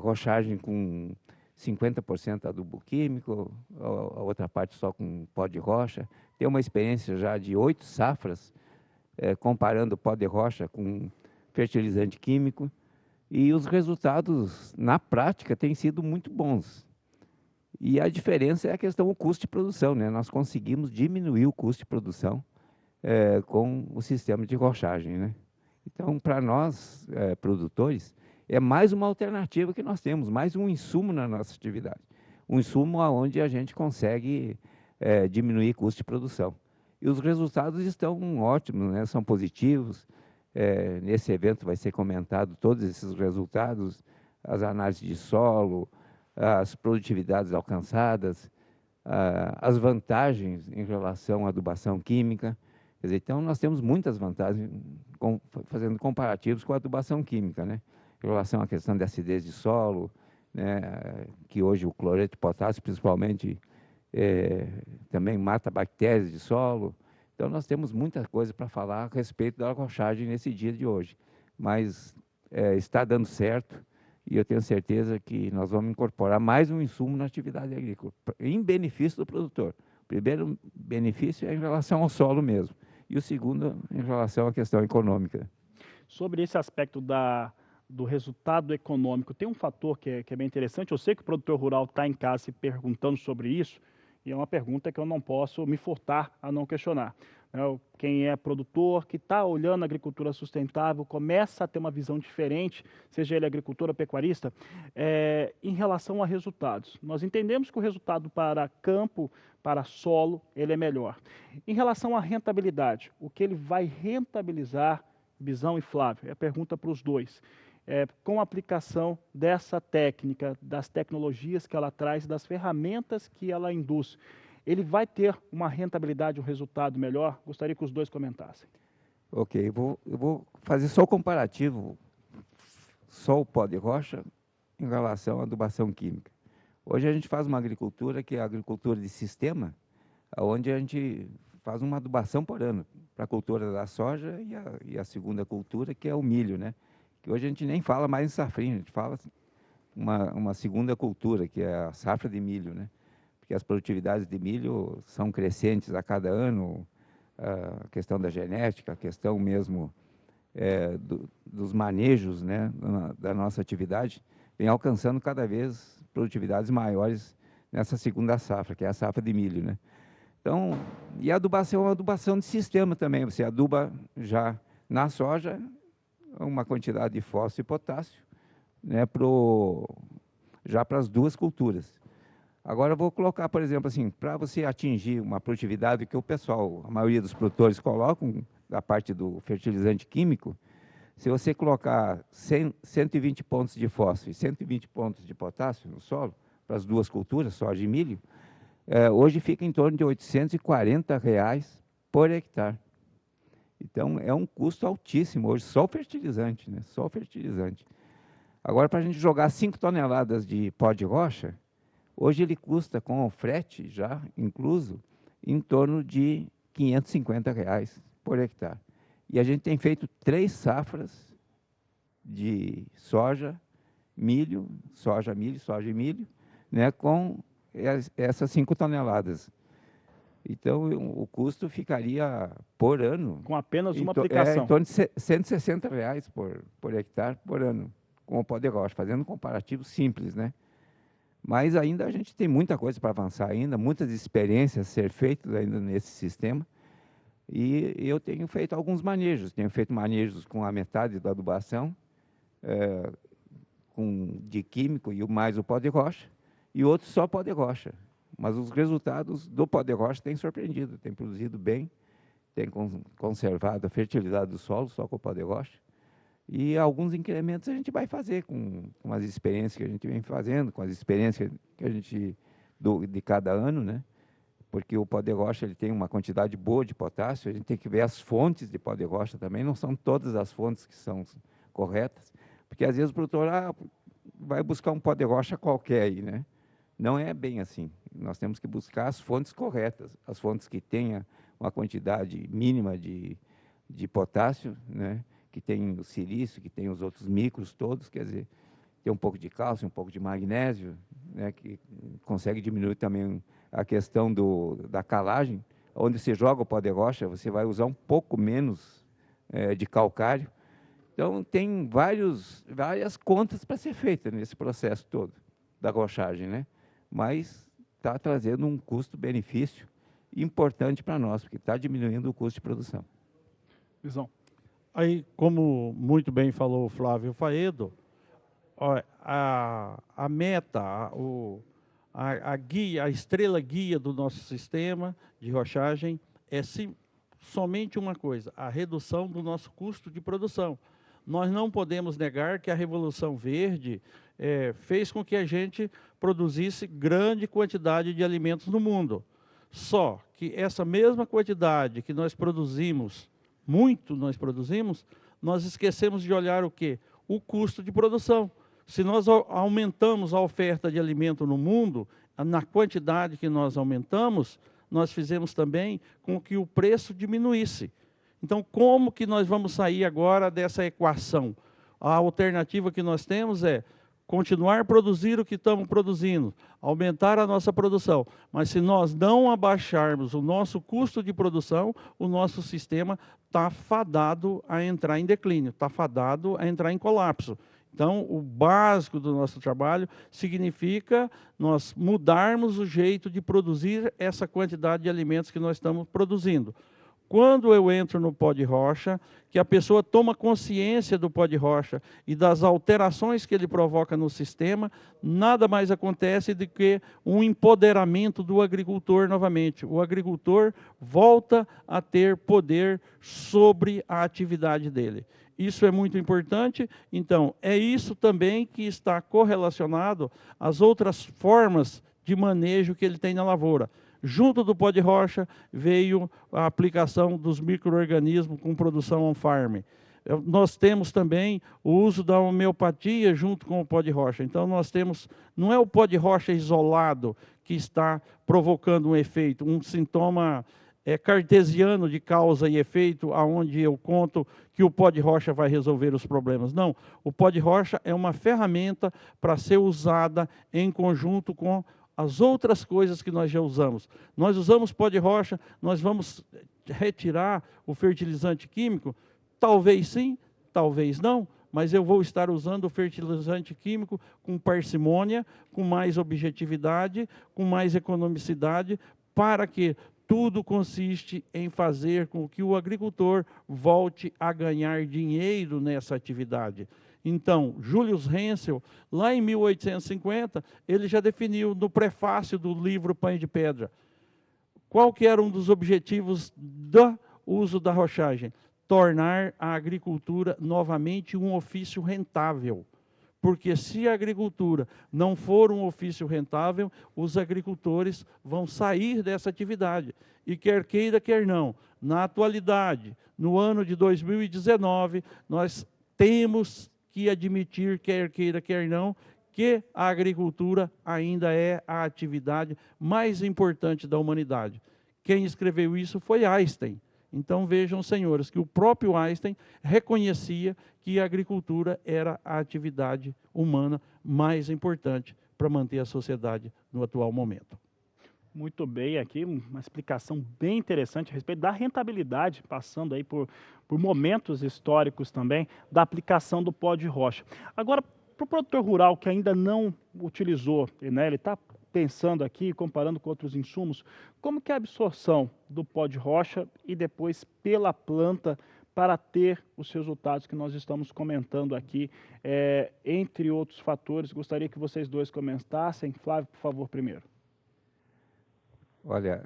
[SPEAKER 4] rochagem com 50% adubo químico, a outra parte só com pó de rocha. Tenho uma experiência já de 8 safras, comparando pó de rocha com fertilizante químico, e os resultados, na prática, têm sido muito bons. E a diferença é a questão do custo de produção, né? Nós conseguimos diminuir o custo de produção com o sistema de rochagem, né? Então, para nós, produtores, é mais uma alternativa que nós temos, mais um insumo na nossa atividade. Um insumo onde a gente consegue diminuir custo de produção. E os resultados estão ótimos, né? São positivos. Nesse evento vai ser comentado todos esses resultados, as análises de solo, as produtividades alcançadas, as vantagens em relação à adubação química. Quer dizer, então, nós temos muitas vantagens fazendo comparativos com a adubação química, né? Em relação à questão de acidez de solo, né? Que hoje o cloreto de potássio, principalmente, também mata bactérias de solo. Então, nós temos muita coisa para falar a respeito da rochagem nesse dia de hoje. Mas está dando certo e eu tenho certeza que nós vamos incorporar mais um insumo na atividade agrícola, em benefício do produtor. O primeiro benefício é em relação ao solo mesmo, e o segundo em relação à questão econômica.
[SPEAKER 1] Sobre esse aspecto do resultado econômico, tem um fator que é bem interessante. Eu sei que o produtor rural está em casa se perguntando sobre isso, e é uma pergunta que eu não posso me furtar a não questionar. Quem é produtor, que está olhando a agricultura sustentável, começa a ter uma visão diferente, seja ele agricultor ou pecuarista, em relação a resultados. Nós entendemos que o resultado para campo, para solo, ele é melhor. Em relação à rentabilidade, o que ele vai rentabilizar, Bisão e Flávio, é a pergunta para os dois. Com a aplicação dessa técnica, das tecnologias que ela traz, das ferramentas que ela induz, ele vai ter uma rentabilidade, um resultado melhor? Gostaria que os dois comentassem.
[SPEAKER 4] Ok, eu vou fazer só o comparativo, só o pó de rocha em relação à adubação química. Hoje a gente faz uma agricultura que é a agricultura de sistema, onde a gente faz uma adubação por ano para a cultura da soja e a segunda cultura, que é o milho, né? Que hoje a gente nem fala mais em safrinha, a gente fala uma segunda cultura, que é a safra de milho, né? Porque as produtividades de milho são crescentes a cada ano, a questão da genética, a questão mesmo dos manejos, né, da nossa atividade, vem alcançando cada vez produtividades maiores nessa segunda safra, que é a safra de milho, né? Então, e a adubação é uma adubação de sistema também. Você aduba já na soja uma quantidade de fósforo e potássio, né, já para as duas culturas. Agora, eu vou colocar, por exemplo, assim, para você atingir uma produtividade que o pessoal, a maioria dos produtores colocam, da parte do fertilizante químico, se você colocar 120 pontos de fósforo e 120 pontos de potássio no solo, para as duas culturas, soja e milho, hoje fica em torno de R$ 840 por hectare. Então, é um custo altíssimo hoje, só o fertilizante, né? Só o fertilizante. Agora, para a gente jogar 5 toneladas de pó de rocha, hoje ele custa, com o frete já incluso, em torno de R$ 550 por hectare. E a gente tem feito 3 safras de soja, milho, soja, milho, né, com essas 5 toneladas. Então, o custo ficaria por ano...
[SPEAKER 1] Com apenas uma aplicação.
[SPEAKER 4] Em torno de R$ 160 por hectare por ano, com o pó de rocha, fazendo um comparativo simples, né? Mas ainda a gente tem muita coisa para avançar ainda, muitas experiências a ser feitas ainda nesse sistema. E eu tenho feito alguns manejos. Tenho feito manejos com a metade da adubação, de químico e mais o pó de rocha, e outros só pó de rocha. Mas os resultados do pó de rocha têm surpreendido, têm produzido bem, têm conservado a fertilidade do solo só com o pó de rocha. E alguns incrementos a gente vai fazer com as experiências que a gente vem fazendo, com as experiências que a gente de cada ano, né? Porque o pó de rocha ele tem uma quantidade boa de potássio, a gente tem que ver as fontes de pó de rocha também, não são todas as fontes que são corretas, porque às vezes o produtor vai buscar um pó de rocha qualquer aí, né? Não é bem assim. Nós temos que buscar as fontes corretas, as fontes que tenham uma quantidade mínima de potássio, né? que tem o silício, que tem os outros micros todos, quer dizer, tem um pouco de cálcio, um pouco de magnésio, né, que consegue diminuir também a questão da calagem. Onde você joga o pó de rocha, você vai usar um pouco menos de calcário. Então, tem várias contas para ser feitas nesse processo todo da rochagem, né? Mas está trazendo um custo-benefício importante para nós, porque está diminuindo o custo de produção.
[SPEAKER 1] Visão.
[SPEAKER 3] Aí, como muito bem falou o Flávio Faedo, ó, a meta, a guia, a estrela guia do nosso sistema de rochagem é somente uma coisa: a redução do nosso custo de produção. Nós não podemos negar que a Revolução Verde fez com que a gente produzisse grande quantidade de alimentos no mundo. Só que essa mesma quantidade que nós produzimos, nós esquecemos de olhar o quê? O custo de produção. Se nós aumentamos a oferta de alimento no mundo, na quantidade que nós aumentamos, nós fizemos também com que o preço diminuísse. Então, como que nós vamos sair agora dessa equação? A alternativa que nós temos é continuar a produzir o que estamos produzindo, aumentar a nossa produção. Mas se nós não abaixarmos o nosso custo de produção, o nosso sistema está fadado a entrar em declínio, está fadado a entrar em colapso. Então, o básico do nosso trabalho significa nós mudarmos o jeito de produzir essa quantidade de alimentos que nós estamos produzindo. Quando eu entro no pó de rocha, que a pessoa toma consciência do pó de rocha e das alterações que ele provoca no sistema, nada mais acontece do que um empoderamento do agricultor novamente. O agricultor volta a ter poder sobre a atividade dele. Isso é muito importante. Então, é isso também que está correlacionado às outras formas de manejo que ele tem na lavoura. Junto do pó de rocha veio a aplicação dos micro-organismos com produção on-farm. Nós temos também o uso da homeopatia junto com o pó de rocha. Então, nós temos, não é o pó de rocha isolado que está provocando um efeito, um sintoma cartesiano de causa e efeito, aonde eu conto que o pó de rocha vai resolver os problemas. Não, o pó de rocha é uma ferramenta para ser usada em conjunto com as outras coisas que nós já usamos. Nós usamos pó de rocha, nós vamos retirar o fertilizante químico? Talvez sim, talvez não, mas eu vou estar usando o fertilizante químico com parcimônia, com mais objetividade, com mais economicidade, para que tudo consiste em fazer com que o agricultor volte a ganhar dinheiro nessa atividade. Então, Julius Hensel, lá em 1850, ele já definiu no prefácio do livro Pães de Pedra, qual que era um dos objetivos do uso da rochagem? Tornar a agricultura novamente um ofício rentável. Porque se a agricultura não for um ofício rentável, os agricultores vão sair dessa atividade. E quer queira, quer não, na atualidade, no ano de 2019, nós temos que admitir, quer queira, quer não, que a agricultura ainda é a atividade mais importante da humanidade. Quem escreveu isso foi Einstein. Então vejam, senhores, que o próprio Einstein reconhecia que a agricultura era a atividade humana mais importante para manter a sociedade no atual momento.
[SPEAKER 1] Muito bem, aqui uma explicação bem interessante a respeito da rentabilidade, passando aí por momentos históricos também, da aplicação do pó de rocha. Agora, para o produtor rural que ainda não utilizou, né, ele está pensando aqui, comparando com outros insumos, como que é a absorção do pó de rocha e depois pela planta para ter os resultados que nós estamos comentando aqui, entre outros fatores. Gostaria que vocês dois comentassem. Flávio, por favor, primeiro.
[SPEAKER 4] Olha,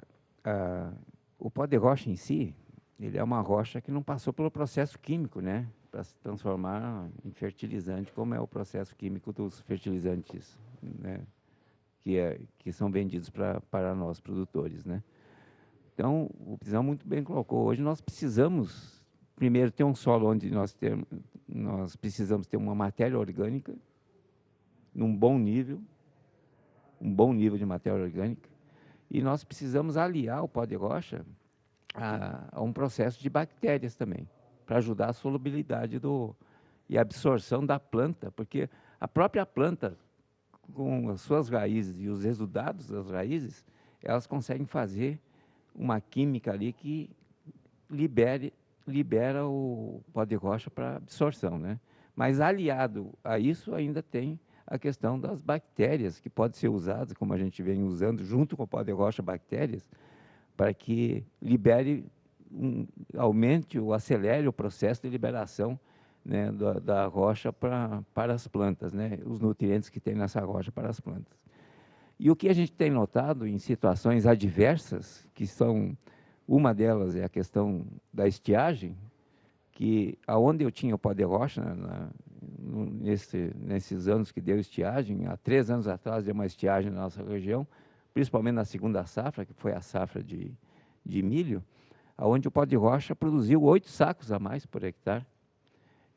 [SPEAKER 4] o pó de rocha em si, ele é uma rocha que não passou pelo processo químico, né? Para se transformar em fertilizante, como é o processo químico dos fertilizantes, né? Que são vendidos para nós, produtores, né? Então, o Pisão muito bem colocou. Hoje nós precisamos, primeiro, ter um solo onde nós precisamos ter uma matéria orgânica, num bom nível, um bom nível de matéria orgânica, e nós precisamos aliar o pó de rocha a um processo de bactérias também. para ajudar a solubilidade e a absorção da planta, porque a própria planta, com as suas raízes e os resultados das raízes, elas conseguem fazer uma química ali que libera o pó de rocha para absorção, né? Mas aliado a isso ainda tem a questão das bactérias, que podem ser usadas, como a gente vem usando, junto com o pó de rocha, bactérias, para que aumente ou acelere o processo de liberação, né, da rocha para as plantas, né, os nutrientes que tem nessa rocha para as plantas. E o que a gente tem notado em situações adversas, que são, uma delas é a questão da estiagem, que aonde eu tinha o pó de rocha, nesses anos que deu estiagem, há 3 anos atrás deu uma estiagem na nossa região, principalmente na segunda safra, que foi a safra de milho, onde o pó de rocha produziu 8 sacos a mais por hectare.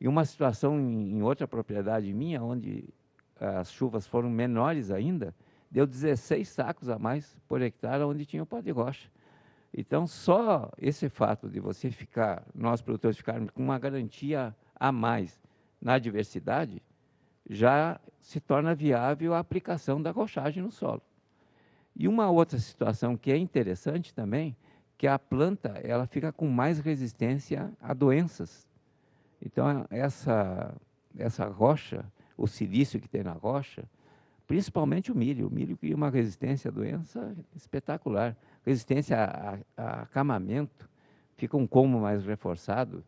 [SPEAKER 4] E uma situação em outra propriedade minha, onde as chuvas foram menores ainda, deu 16 sacos a mais por hectare, onde tinha o pó de rocha. Então, só esse fato de nós produtores ficarmos com uma garantia a mais na adversidade, já se torna viável a aplicação da rochagem no solo. E uma outra situação que é interessante também, que a planta ela fica com mais resistência a doenças. Então, essa rocha, o silício que tem na rocha, principalmente o milho cria uma resistência à doença espetacular. Resistência a acamamento, fica um colmo mais reforçado,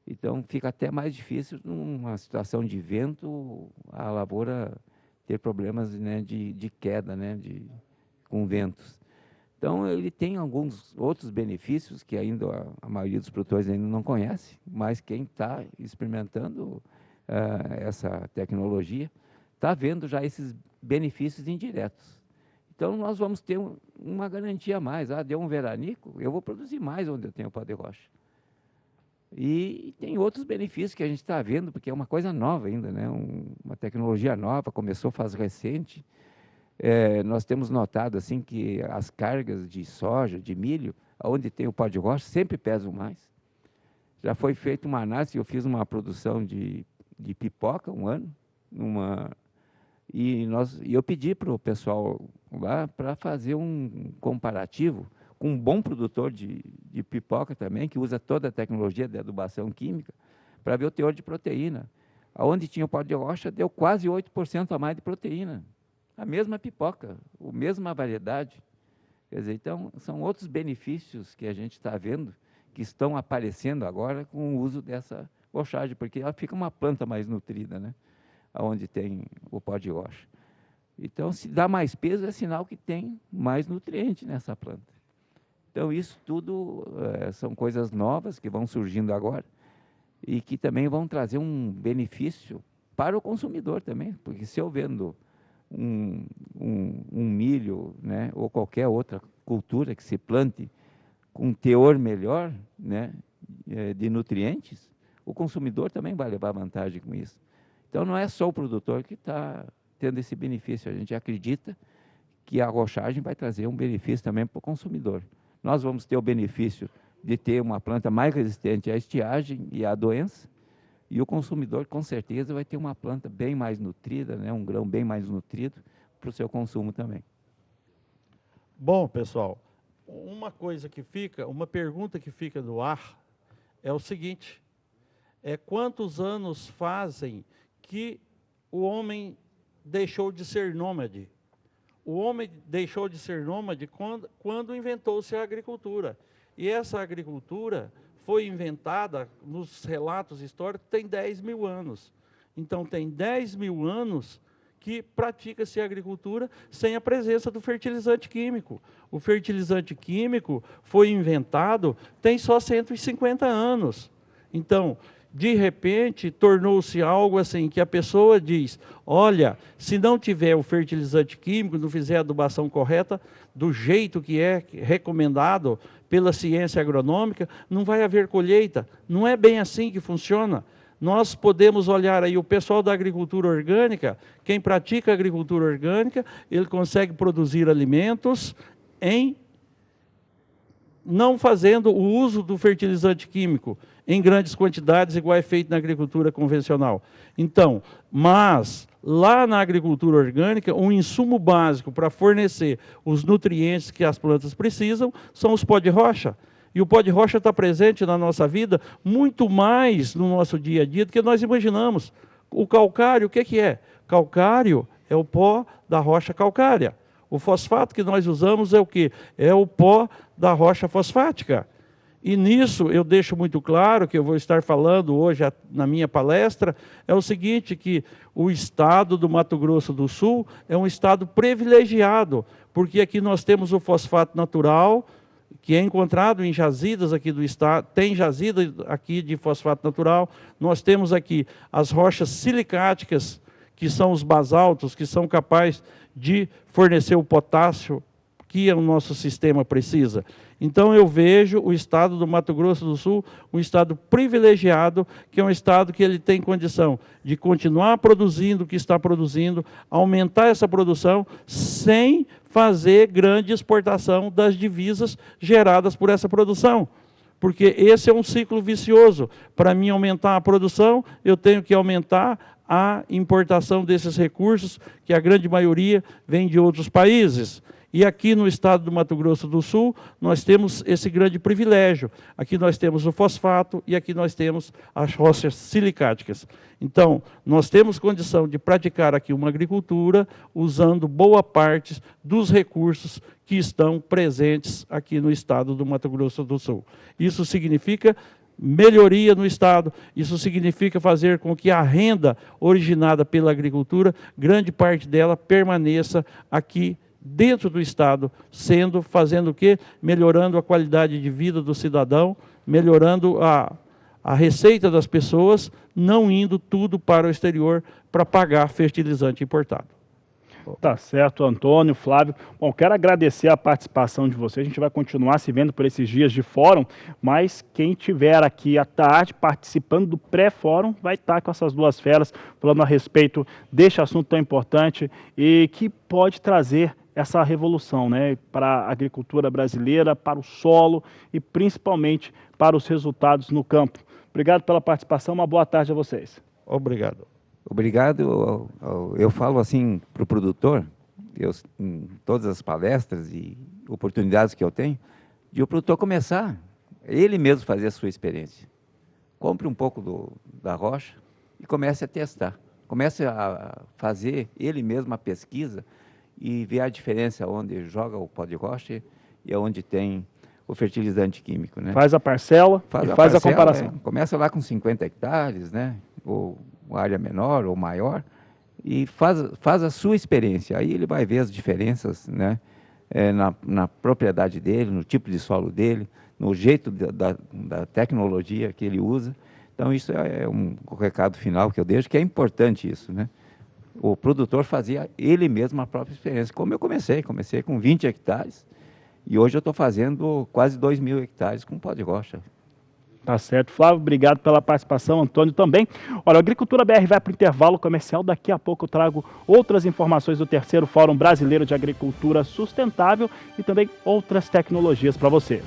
[SPEAKER 4] então fica até mais difícil numa situação de vento, a lavoura ter problemas, né, de queda, né, com ventos. Então ele tem alguns outros benefícios que ainda a maioria dos produtores ainda não conhece, mas quem está experimentando essa tecnologia está vendo já esses benefícios indiretos. Então, nós vamos ter uma garantia a mais. Deu um veranico, eu vou produzir mais onde eu tenho pó de rocha. E tem outros benefícios que a gente está vendo, porque é uma coisa nova ainda, né? Uma tecnologia nova, começou faz recente. Nós temos notado assim, que as cargas de soja, de milho, onde tem o pó de rocha, sempre pesam mais. Já foi feita uma análise, eu fiz uma produção de pipoca um ano, e eu pedi para o pessoal lá para fazer um comparativo com um bom produtor de pipoca também, que usa toda a tecnologia de adubação química, para ver o teor de proteína. Onde tinha o pó de rocha, deu quase 8% a mais de proteína. A mesma pipoca, a mesma variedade. Quer dizer, então, são outros benefícios que a gente está vendo, que estão aparecendo agora com o uso dessa rochagem, porque ela fica uma planta mais nutrida, né? Onde tem o pó de rocha. Então, se dá mais peso, é sinal que tem mais nutriente nessa planta. Então, isso tudo são coisas novas que vão surgindo agora e que também vão trazer um benefício para o consumidor também, porque se eu vendo um milho, né, ou qualquer outra cultura que se plante com teor melhor, né, de nutrientes, o consumidor também vai levar vantagem com isso. Então, não é só o produtor que está tendo esse benefício. A gente acredita que a rochagem vai trazer um benefício também para o consumidor. Nós vamos ter o benefício de ter uma planta mais resistente à estiagem e à doença, e o consumidor, com certeza, vai ter uma planta bem mais nutrida, né, um grão bem mais nutrido para o seu consumo também.
[SPEAKER 3] Bom, pessoal, uma pergunta que fica no ar é o seguinte: quantos anos fazem que o homem deixou de ser nômade? O homem deixou de ser nômade quando inventou-se a agricultura. E essa agricultura foi inventada, nos relatos históricos, tem 10 mil anos. Então, tem 10 mil anos que pratica-se a agricultura sem a presença do fertilizante químico. O fertilizante químico foi inventado tem só 150 anos. Então, de repente, tornou-se algo assim, que a pessoa diz, olha, se não tiver o fertilizante químico, não fizer a adubação correta, do jeito que é recomendado pela ciência agronômica, não vai haver colheita. Não é bem assim que funciona. Nós podemos olhar aí o pessoal da agricultura orgânica, quem pratica agricultura orgânica, ele consegue produzir alimentos não fazendo o uso do fertilizante químico, em grandes quantidades, igual é feito na agricultura convencional. Então, mas lá na agricultura orgânica, um insumo básico para fornecer os nutrientes que as plantas precisam são os pó de rocha. E o pó de rocha está presente na nossa vida muito mais no nosso dia a dia do que nós imaginamos. O calcário, o que é? Calcário é o pó da rocha calcária. O fosfato que nós usamos é o quê? É o pó da rocha fosfática. E nisso eu deixo muito claro, que eu vou estar falando hoje na minha palestra, é o seguinte, que o estado do Mato Grosso do Sul é um estado privilegiado, porque aqui nós temos o fosfato natural, que é encontrado em jazidas aqui do estado, tem jazida aqui de fosfato natural, nós temos aqui as rochas silicáticas, que são os basaltos, que são capazes de fornecer o potássio que o nosso sistema precisa. Então eu vejo o estado do Mato Grosso do Sul um estado privilegiado, que é um estado que ele tem condição de continuar produzindo o que está produzindo, aumentar essa produção sem fazer grande exportação das divisas geradas por essa produção. Porque esse é um ciclo vicioso. Para mim aumentar a produção, eu tenho que aumentar a importação desses recursos, que a grande maioria vem de outros países. E aqui no estado do Mato Grosso do Sul, nós temos esse grande privilégio. Aqui nós temos o fosfato e aqui nós temos as rochas silicáticas. Então, nós temos condição de praticar aqui uma agricultura usando boa parte dos recursos que estão presentes aqui no estado do Mato Grosso do Sul. Isso significa melhoria no estado, isso significa fazer com que a renda originada pela agricultura, grande parte dela permaneça aqui dentro do estado, fazendo o quê? Melhorando a qualidade de vida do cidadão, melhorando a receita das pessoas, não indo tudo para o exterior para pagar fertilizante importado.
[SPEAKER 1] Tá certo, Antônio, Flávio. Bom, quero agradecer a participação de vocês. A gente vai continuar se vendo por esses dias de fórum, mas quem estiver aqui à tarde participando do pré-fórum vai estar com essas duas feras falando a respeito deste assunto tão importante e que pode trazer essa revolução, né, para a agricultura brasileira, para o solo e principalmente para os resultados no campo. Obrigado pela participação, uma boa tarde a vocês.
[SPEAKER 3] Obrigado.
[SPEAKER 4] Obrigado. Eu falo assim para o produtor, em todas as palestras e oportunidades que eu tenho, de o produtor começar, ele mesmo fazer a sua experiência. Compre um pouco da rocha e comece a testar. Comece a fazer ele mesmo a pesquisa e ver a diferença onde joga o pó de rocha e onde tem o fertilizante químico, né?
[SPEAKER 1] Faz a parcela e faz a comparação.
[SPEAKER 4] Começa lá com 50 hectares, né? Ou uma área menor ou maior, e faz a sua experiência. Aí ele vai ver as diferenças, né? Na propriedade dele, no tipo de solo dele, no jeito da tecnologia que ele usa. Então, isso é um recado final que eu deixo, que é importante isso, né? O produtor fazia ele mesmo a própria experiência. Como eu comecei com 20 hectares, e hoje eu estou fazendo quase 2.000 hectares com pó de rocha.
[SPEAKER 1] Tá certo, Flávio, obrigado pela participação, Antônio também. Olha, a Agricultura BR vai para o intervalo comercial, daqui a pouco eu trago outras informações do terceiro Fórum Brasileiro de Agricultura Sustentável e também outras tecnologias para você.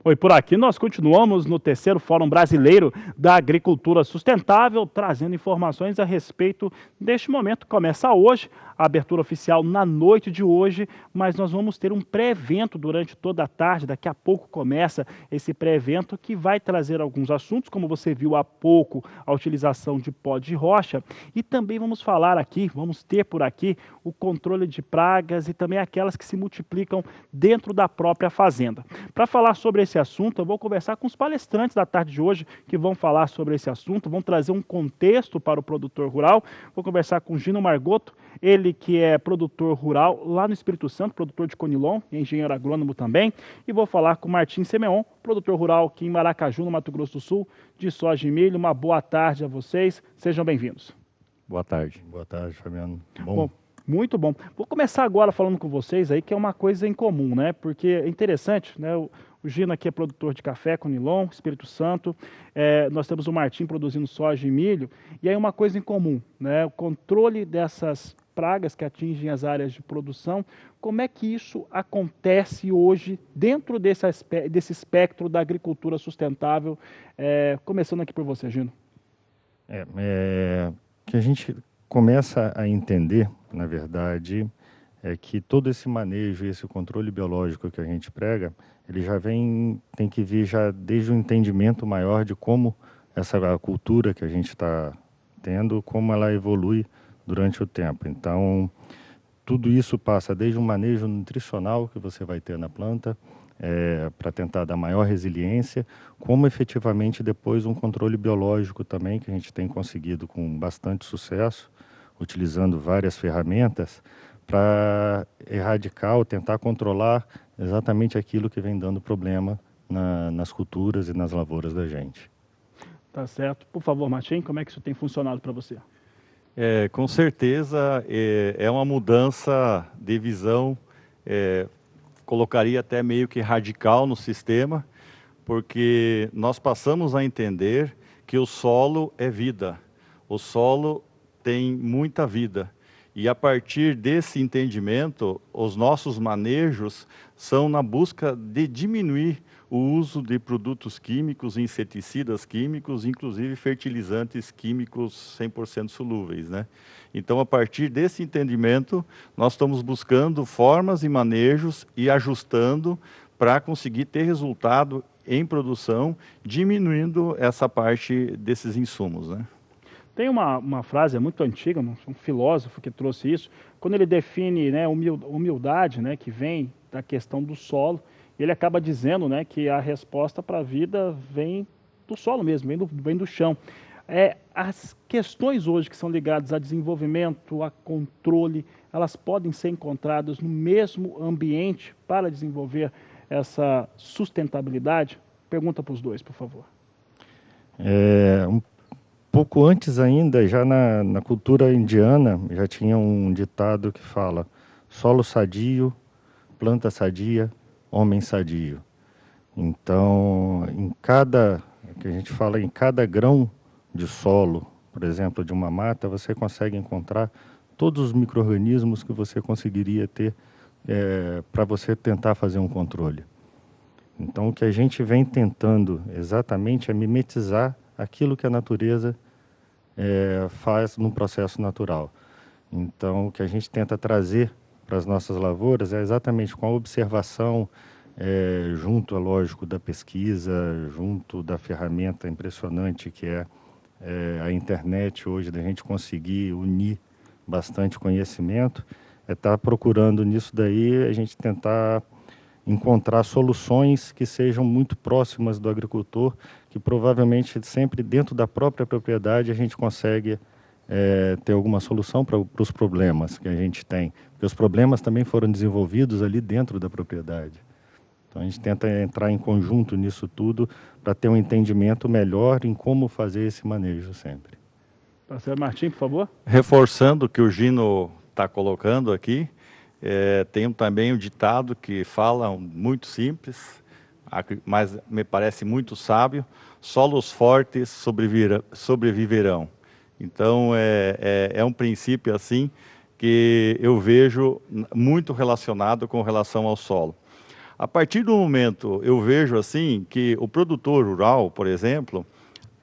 [SPEAKER 1] Oi, por aqui nós continuamos no terceiro Fórum Brasileiro da Agricultura Sustentável, trazendo informações a respeito deste momento que começa hoje, a abertura oficial na noite de hoje, mas nós vamos ter um pré-evento durante toda a tarde, daqui a pouco começa esse pré-evento que vai trazer alguns assuntos, como você viu há pouco, a utilização de pó de rocha, e também vamos falar aqui, vamos ter por aqui o controle de pragas e também aquelas que se multiplicam dentro da própria fazenda. Para falar sobre esse assunto, eu vou conversar com os palestrantes da tarde de hoje que vão falar sobre esse assunto, vão trazer um contexto para o produtor rural. Vou conversar com Gino Margotto, ele que é produtor rural lá no Espírito Santo, produtor de conilon, engenheiro agrônomo também. E vou falar com Martim Semeon, produtor rural aqui em Maracaju, no Mato Grosso do Sul, de soja e milho. Uma boa tarde a vocês, sejam bem-vindos.
[SPEAKER 5] Boa tarde.
[SPEAKER 6] Boa tarde, Fabiano.
[SPEAKER 1] Bom, muito bom. Vou começar agora falando com vocês aí, que é uma coisa em comum, né? Porque é interessante, né? O Gino aqui é produtor de café, conilon, Espírito Santo. Nós temos o Martim produzindo soja e milho. E aí uma coisa em comum, né? O controle dessas pragas que atingem as áreas de produção. Como é que isso acontece hoje dentro desse espectro da agricultura sustentável? Começando aqui por você, Gino.
[SPEAKER 5] Que a gente começa a entender, na verdade, é que todo esse manejo e esse controle biológico que a gente prega, ele já tem que vir já desde o entendimento maior de como essa cultura que a gente está tendo, como ela evolui durante o tempo. Então, tudo isso passa desde um manejo nutricional que você vai ter na planta, para tentar dar maior resiliência, como efetivamente depois um controle biológico também, que a gente tem conseguido com bastante sucesso, utilizando várias ferramentas, para erradicar ou tentar controlar exatamente aquilo que vem dando problema nas culturas e nas lavouras da gente.
[SPEAKER 1] Tá certo. Por favor, Martim, como é que isso tem funcionado para você?
[SPEAKER 3] Com certeza é uma mudança de visão, colocaria até meio que radical no sistema, porque nós passamos a entender que o solo é vida, o solo tem muita vida. E a partir desse entendimento, os nossos manejos são na busca de diminuir o uso de produtos químicos, inseticidas químicos, inclusive fertilizantes químicos 100% solúveis, né? Então, a partir desse entendimento, nós estamos buscando formas e manejos e ajustando para conseguir ter resultado em produção, diminuindo essa parte desses insumos, né?
[SPEAKER 1] Tem uma frase muito antiga, um filósofo que trouxe isso, quando ele define, né, humildade, né, que vem da questão do solo, ele acaba dizendo, né, que a resposta para a vida vem do solo mesmo, vem do chão. As questões hoje que são ligadas a desenvolvimento, a controle, elas podem ser encontradas no mesmo ambiente para desenvolver essa sustentabilidade? Pergunta para os dois, por favor.
[SPEAKER 5] Um pouco antes ainda, já na cultura indiana, já tinha um ditado que fala: solo sadio, planta sadia, homem sadio. Então, que a gente fala, em cada grão de solo, por exemplo, de uma mata, você consegue encontrar todos os micro-organismos que você conseguiria ter para você tentar fazer um controle. Então, o que a gente vem tentando exatamente é mimetizar aquilo que a natureza faz num processo natural. Então, o que a gente tenta trazer para as nossas lavouras é exatamente com a observação, junto, é lógico, da pesquisa, junto da ferramenta impressionante que é a internet hoje, da gente conseguir unir bastante conhecimento, estar procurando nisso daí, a gente tentar encontrar soluções que sejam muito próximas do agricultor, que provavelmente sempre dentro da própria propriedade a gente consegue ter alguma solução para os problemas que a gente tem. Porque os problemas também foram desenvolvidos ali dentro da propriedade. Então a gente tenta entrar em conjunto nisso tudo para ter um entendimento melhor em como fazer esse manejo sempre.
[SPEAKER 1] Parceiro Martim, por favor.
[SPEAKER 3] Reforçando o que o Gino está colocando aqui, tem também um ditado que fala muito simples, mas me parece muito sábio: solos fortes sobreviverão. Então, é um princípio assim que eu vejo muito relacionado com relação ao solo. A partir do momento, eu vejo assim que o produtor rural, por exemplo,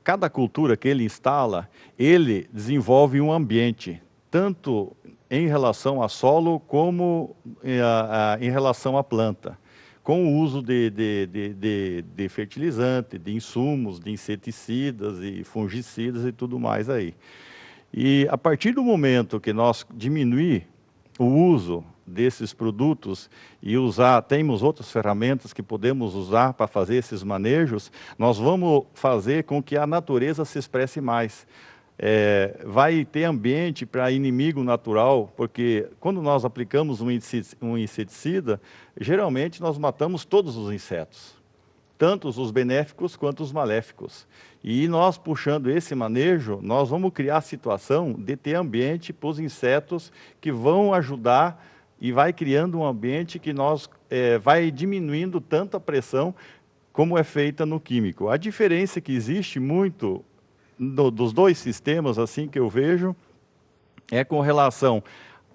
[SPEAKER 3] cada cultura que ele instala, ele desenvolve um ambiente, tanto em relação a solo como em relação à planta, com o uso de fertilizante, de insumos, de inseticidas e fungicidas e tudo mais aí. E a partir do momento que nós diminuir o uso desses produtos e temos outras ferramentas que podemos usar para fazer esses manejos, nós vamos fazer com que a natureza se expresse mais. Vai ter ambiente para inimigo natural, porque quando nós aplicamos um inseticida, geralmente nós matamos todos os insetos, tanto os benéficos quanto os maléficos. E nós, puxando esse manejo, nós vamos criar a situação de ter ambiente para os insetos que vão ajudar e vai criando um ambiente que vai diminuindo tanta pressão como é feita no químico. A diferença que existe muito dos dois sistemas, assim que eu vejo, é com relação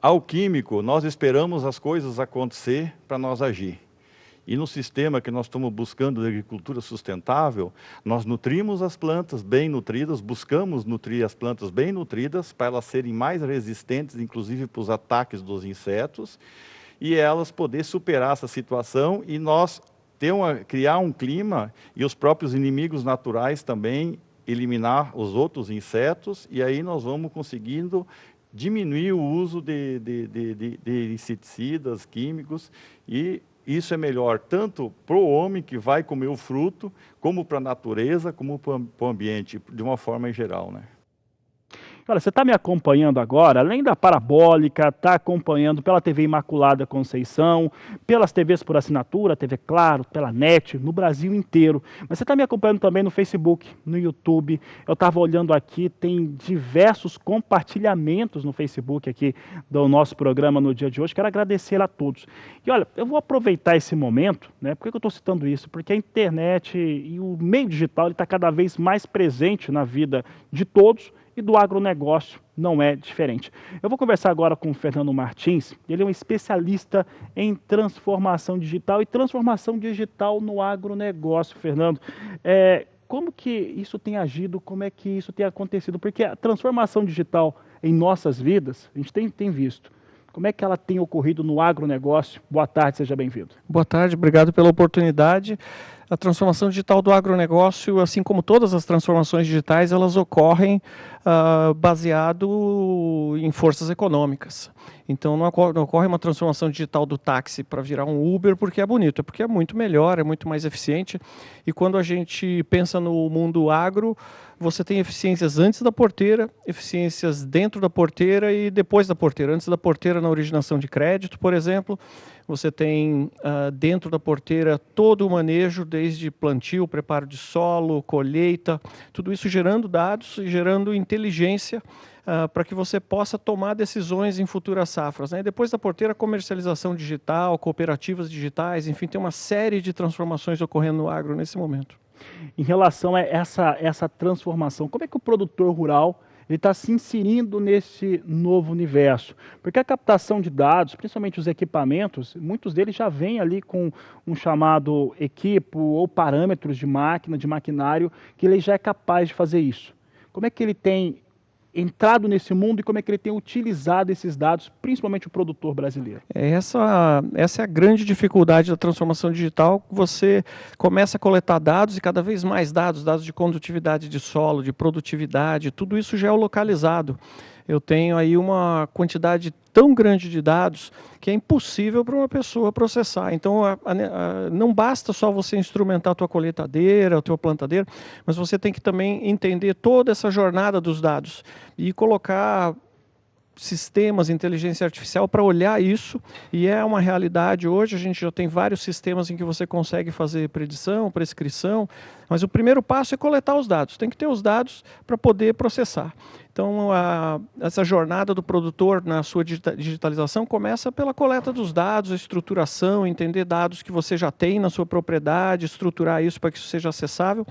[SPEAKER 6] Ao químico, nós esperamos as coisas acontecer para nós agir. E no sistema que nós estamos buscando de agricultura sustentável, nós nutrimos as plantas bem nutridas, buscamos nutrir as plantas bem nutridas para elas serem mais resistentes, inclusive para os ataques dos insetos, e elas poder superar essa situação e nós criar um clima e os próprios inimigos naturais também eliminar os outros insetos, e aí nós vamos conseguindo diminuir o uso de inseticidas, químicos, e isso é melhor tanto para o homem que vai comer o fruto, como para a natureza, como para o ambiente, de uma forma em geral, né?
[SPEAKER 1] Olha, você está me acompanhando agora, além da Parabólica, está acompanhando pela TV Imaculada Conceição, pelas TVs por assinatura, TV Claro, pela NET, no Brasil inteiro. Mas você está me acompanhando também no Facebook, no YouTube. Eu estava olhando aqui, tem diversos compartilhamentos no Facebook aqui do nosso programa no dia de hoje. Quero agradecer a todos. E olha, eu vou aproveitar esse momento, né? Por que eu estou citando isso? Porque a internet e o meio digital está cada vez mais presente na vida de todos, e do agronegócio não é diferente. Eu vou conversar agora com o Fernando Martins, ele é um especialista em transformação digital e transformação digital no agronegócio. Fernando, como que isso tem agido, como é que isso tem acontecido? Porque a transformação digital em nossas vidas, a gente tem visto. Como é que ela tem ocorrido no agronegócio? Boa tarde, seja bem-vindo.
[SPEAKER 7] Boa tarde, obrigado pela oportunidade. A transformação digital do agronegócio, assim como todas as transformações digitais, elas ocorrem baseado em forças econômicas. Então não ocorre uma transformação digital do táxi para virar um Uber porque é bonito, é porque é muito melhor, é muito mais eficiente. E quando a gente pensa no mundo agro, você tem eficiências antes da porteira, eficiências dentro da porteira e depois da porteira. Antes da porteira na originação de crédito, por exemplo, você tem dentro da porteira todo o manejo, desde plantio, preparo de solo, colheita, tudo isso gerando dados e gerando inteligência para que você possa tomar decisões em futuras safras, né? E depois da porteira, comercialização digital, cooperativas digitais, enfim, tem uma série de transformações ocorrendo no agro nesse momento.
[SPEAKER 1] Em relação a essa transformação, como é que o produtor rural está se inserindo nesse novo universo? Porque a captação de dados, principalmente os equipamentos, muitos deles já vêm ali com um chamado equipo ou parâmetros de máquina, de maquinário, que ele já é capaz de fazer isso. Como é que ele tem entrado nesse mundo e como é que ele tem utilizado esses dados, principalmente o produtor brasileiro?
[SPEAKER 7] Essa é a grande dificuldade da transformação digital. Você começa a coletar dados e cada vez mais dados de condutividade de solo, de produtividade, tudo isso geolocalizado. Eu tenho aí uma quantidade tão grande de dados que é impossível para uma pessoa processar. Então, não basta só você instrumentar a tua colheitadeira, a tua plantadeira, mas você tem que também entender toda essa jornada dos dados e colocar sistemas de inteligência artificial para olhar isso, e é uma realidade hoje. A gente já tem vários sistemas em que você consegue fazer predição, prescrição, mas o primeiro passo é coletar os dados, tem que ter os dados para poder processar. Então, essa jornada do produtor na sua digitalização começa pela coleta dos dados, a estruturação, entender dados que você já tem na sua propriedade, estruturar isso para que isso seja acessável,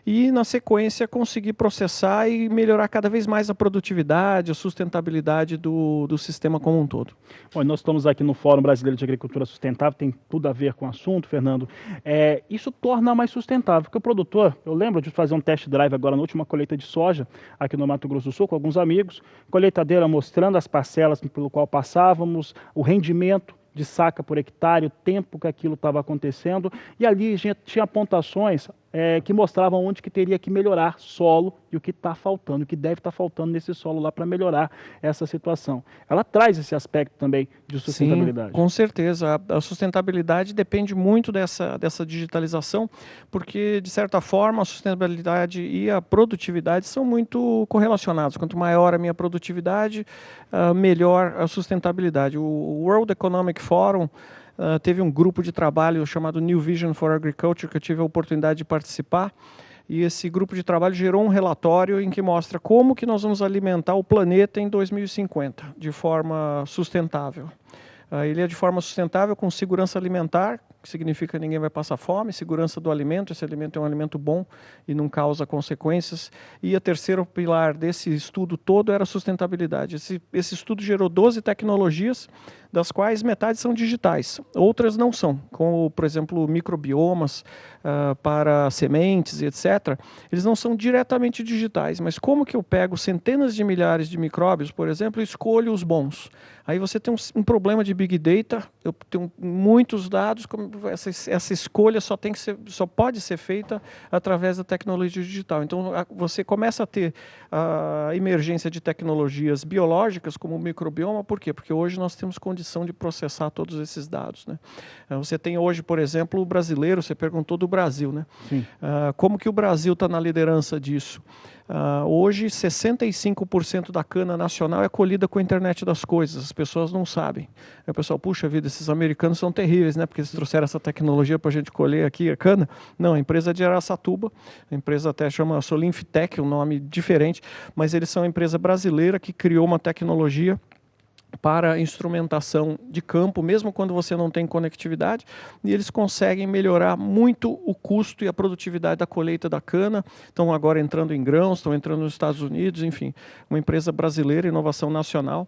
[SPEAKER 7] e, na sequência, conseguir processar e melhorar cada vez mais a produtividade, a sustentabilidade do sistema como um todo.
[SPEAKER 1] Bom, nós estamos aqui no Fórum Brasileiro de Agricultura Sustentável, tem tudo a ver com o assunto, Fernando. Isso torna mais sustentável, porque o produtor, eu lembro de fazer um test drive agora na última colheita de soja, aqui no Mato Grosso do Sul, com alguns amigos, colheitadeira mostrando as parcelas pelo qual passávamos, o rendimento de saca por hectare, o tempo que aquilo estava acontecendo, e ali a gente tinha apontações que mostravam onde que teria que melhorar solo e o que está faltando, o que deve estar faltando nesse solo lá para melhorar essa situação. Ela traz esse aspecto também de sustentabilidade.
[SPEAKER 7] Sim, com certeza. A sustentabilidade depende muito dessa digitalização, porque, de certa forma, a sustentabilidade e a produtividade são muito correlacionados. Quanto maior a minha produtividade, melhor a sustentabilidade. O World Economic Forum teve um grupo de trabalho chamado New Vision for Agriculture, que eu tive a oportunidade de participar, e esse grupo de trabalho gerou um relatório em que mostra como que nós vamos alimentar o planeta em 2050, de forma sustentável. Ele é de forma sustentável, com segurança alimentar, que significa que ninguém vai passar fome, segurança do alimento, esse alimento é um alimento bom e não causa consequências. E o terceiro pilar desse estudo todo era a sustentabilidade. Esse estudo gerou 12 tecnologias, das quais metade são digitais, outras não são, como, por exemplo, microbiomas para sementes e etc. Eles não são diretamente digitais, mas como que eu pego centenas de milhares de micróbios, por exemplo, e escolho os bons? Aí você tem um problema de Big Data, eu tenho muitos dados, essa escolha só pode ser feita através da tecnologia digital. Então, você começa a ter a emergência de tecnologias biológicas, como o microbioma, por quê? Porque hoje nós temos condição de processar todos esses dados, né? Você tem hoje, por exemplo, o brasileiro, você perguntou do Brasil, né?
[SPEAKER 1] Sim.
[SPEAKER 7] Como que o Brasil está na liderança disso? Hoje, 65% da cana nacional é colhida com a internet das coisas, as pessoas não sabem. Aí o pessoal, puxa vida, esses americanos são terríveis, né? Porque eles trouxeram essa tecnologia para a gente colher aqui a cana. Não, a empresa é de Araçatuba, a empresa até chama Solinftec, um nome diferente, mas eles são uma empresa brasileira que criou uma tecnologia para instrumentação de campo, mesmo quando você não tem conectividade, e eles conseguem melhorar muito o custo e a produtividade da colheita da cana. Estão agora entrando em grãos, estão entrando nos Estados Unidos, enfim, uma empresa brasileira, inovação nacional.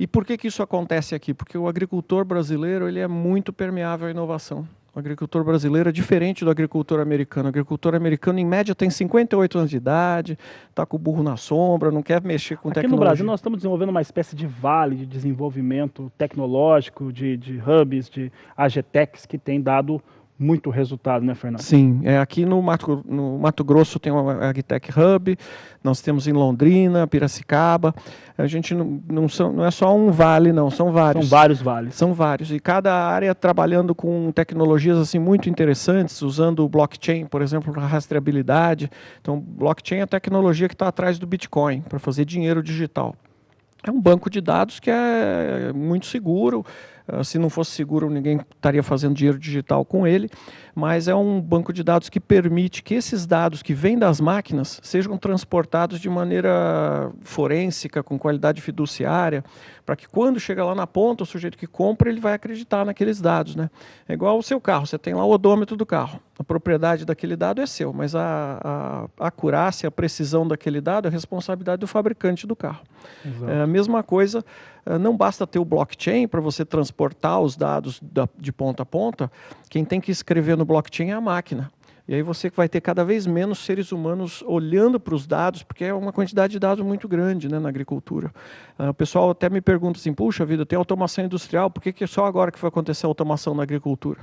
[SPEAKER 7] E por que isso acontece aqui? Porque o agricultor brasileiro ele é muito permeável à inovação. O agricultor brasileiro é diferente do agricultor americano. O agricultor americano, em média, tem 58 anos de idade, está com o burro na sombra, não quer mexer com tecnologia.
[SPEAKER 1] Aqui no Brasil, nós estamos desenvolvendo uma espécie de vale de desenvolvimento tecnológico, de hubs, de AGTECs, que tem dado muito resultado, né, Fernando?
[SPEAKER 7] Sim, aqui no Mato Grosso tem o AgTech Hub, nós temos em Londrina, Piracicaba. A gente não é só um vale, não, são vários.
[SPEAKER 1] São vários vales.
[SPEAKER 7] São vários, e cada área trabalhando com tecnologias assim, muito interessantes, usando o blockchain, por exemplo, para rastreabilidade. Então, blockchain é a tecnologia que está atrás do Bitcoin, para fazer dinheiro digital. É um banco de dados que é muito seguro. Se não fosse seguro, ninguém estaria fazendo dinheiro digital com ele, mas é um banco de dados que permite que esses dados que vêm das máquinas sejam transportados de maneira forênsica, com qualidade fiduciária, para que quando chega lá na ponta, o sujeito que compra, ele vai acreditar naqueles dados, né? É igual o seu carro, você tem lá o odômetro do carro, a propriedade daquele dado é seu, mas a acurácia, a precisão daquele dado é responsabilidade do fabricante do carro. É a mesma coisa, não basta ter o blockchain para você transportar os dados de ponta a ponta, quem tem que escrever no blockchain é a máquina. E aí você vai ter cada vez menos seres humanos olhando para os dados, porque é uma quantidade de dados muito grande, né, na agricultura. O pessoal até me pergunta assim, puxa vida, tem automação industrial, por que só agora que vai acontecer a automação na agricultura?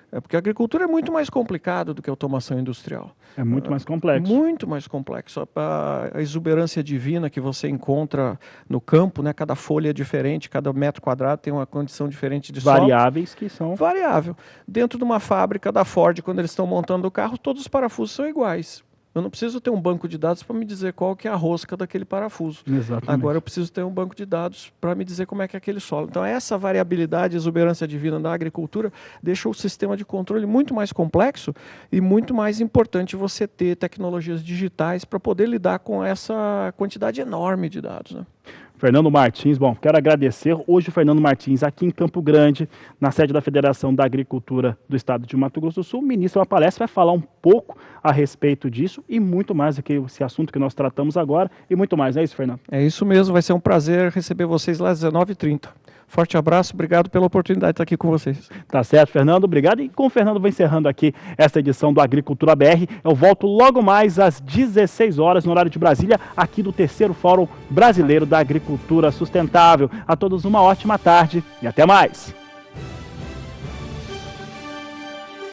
[SPEAKER 7] É porque a agricultura é muito mais complicada do que a automação industrial.
[SPEAKER 1] É muito mais complexo.
[SPEAKER 7] Muito mais complexo. A exuberância divina que você encontra no campo, né? Cada folha é diferente, cada metro quadrado tem uma condição diferente de solo.
[SPEAKER 1] Variáveis que são...
[SPEAKER 7] Variável. Dentro de uma fábrica da Ford, quando eles estão montando o carro, todos os parafusos são iguais. Eu não preciso ter um banco de dados para me dizer qual que é a rosca daquele parafuso.
[SPEAKER 1] Exatamente.
[SPEAKER 7] Agora eu preciso ter um banco de dados para me dizer como é que é aquele solo. Então essa variabilidade, exuberância divina da agricultura deixa o sistema de controle muito mais complexo e muito mais importante você ter tecnologias digitais para poder lidar com essa quantidade enorme de dados, né?
[SPEAKER 1] Fernando Martins, bom, quero agradecer. Hoje o Fernando Martins, aqui em Campo Grande, na sede da Federação da Agricultura do Estado de Mato Grosso do Sul, ministra uma palestra, vai falar um pouco a respeito disso e muito mais do que esse assunto que nós tratamos agora e muito mais. É isso, Fernando?
[SPEAKER 7] É isso mesmo, vai ser um prazer receber vocês lá às 19h30. Forte abraço, obrigado pela oportunidade de estar aqui com vocês.
[SPEAKER 1] Tá certo, Fernando, obrigado. E com o Fernando vou encerrando aqui esta edição do Agricultura BR. Eu volto logo mais às 16 horas no horário de Brasília, aqui do 3º Fórum Brasileiro da Agricultura Sustentável. A todos uma ótima tarde e até mais.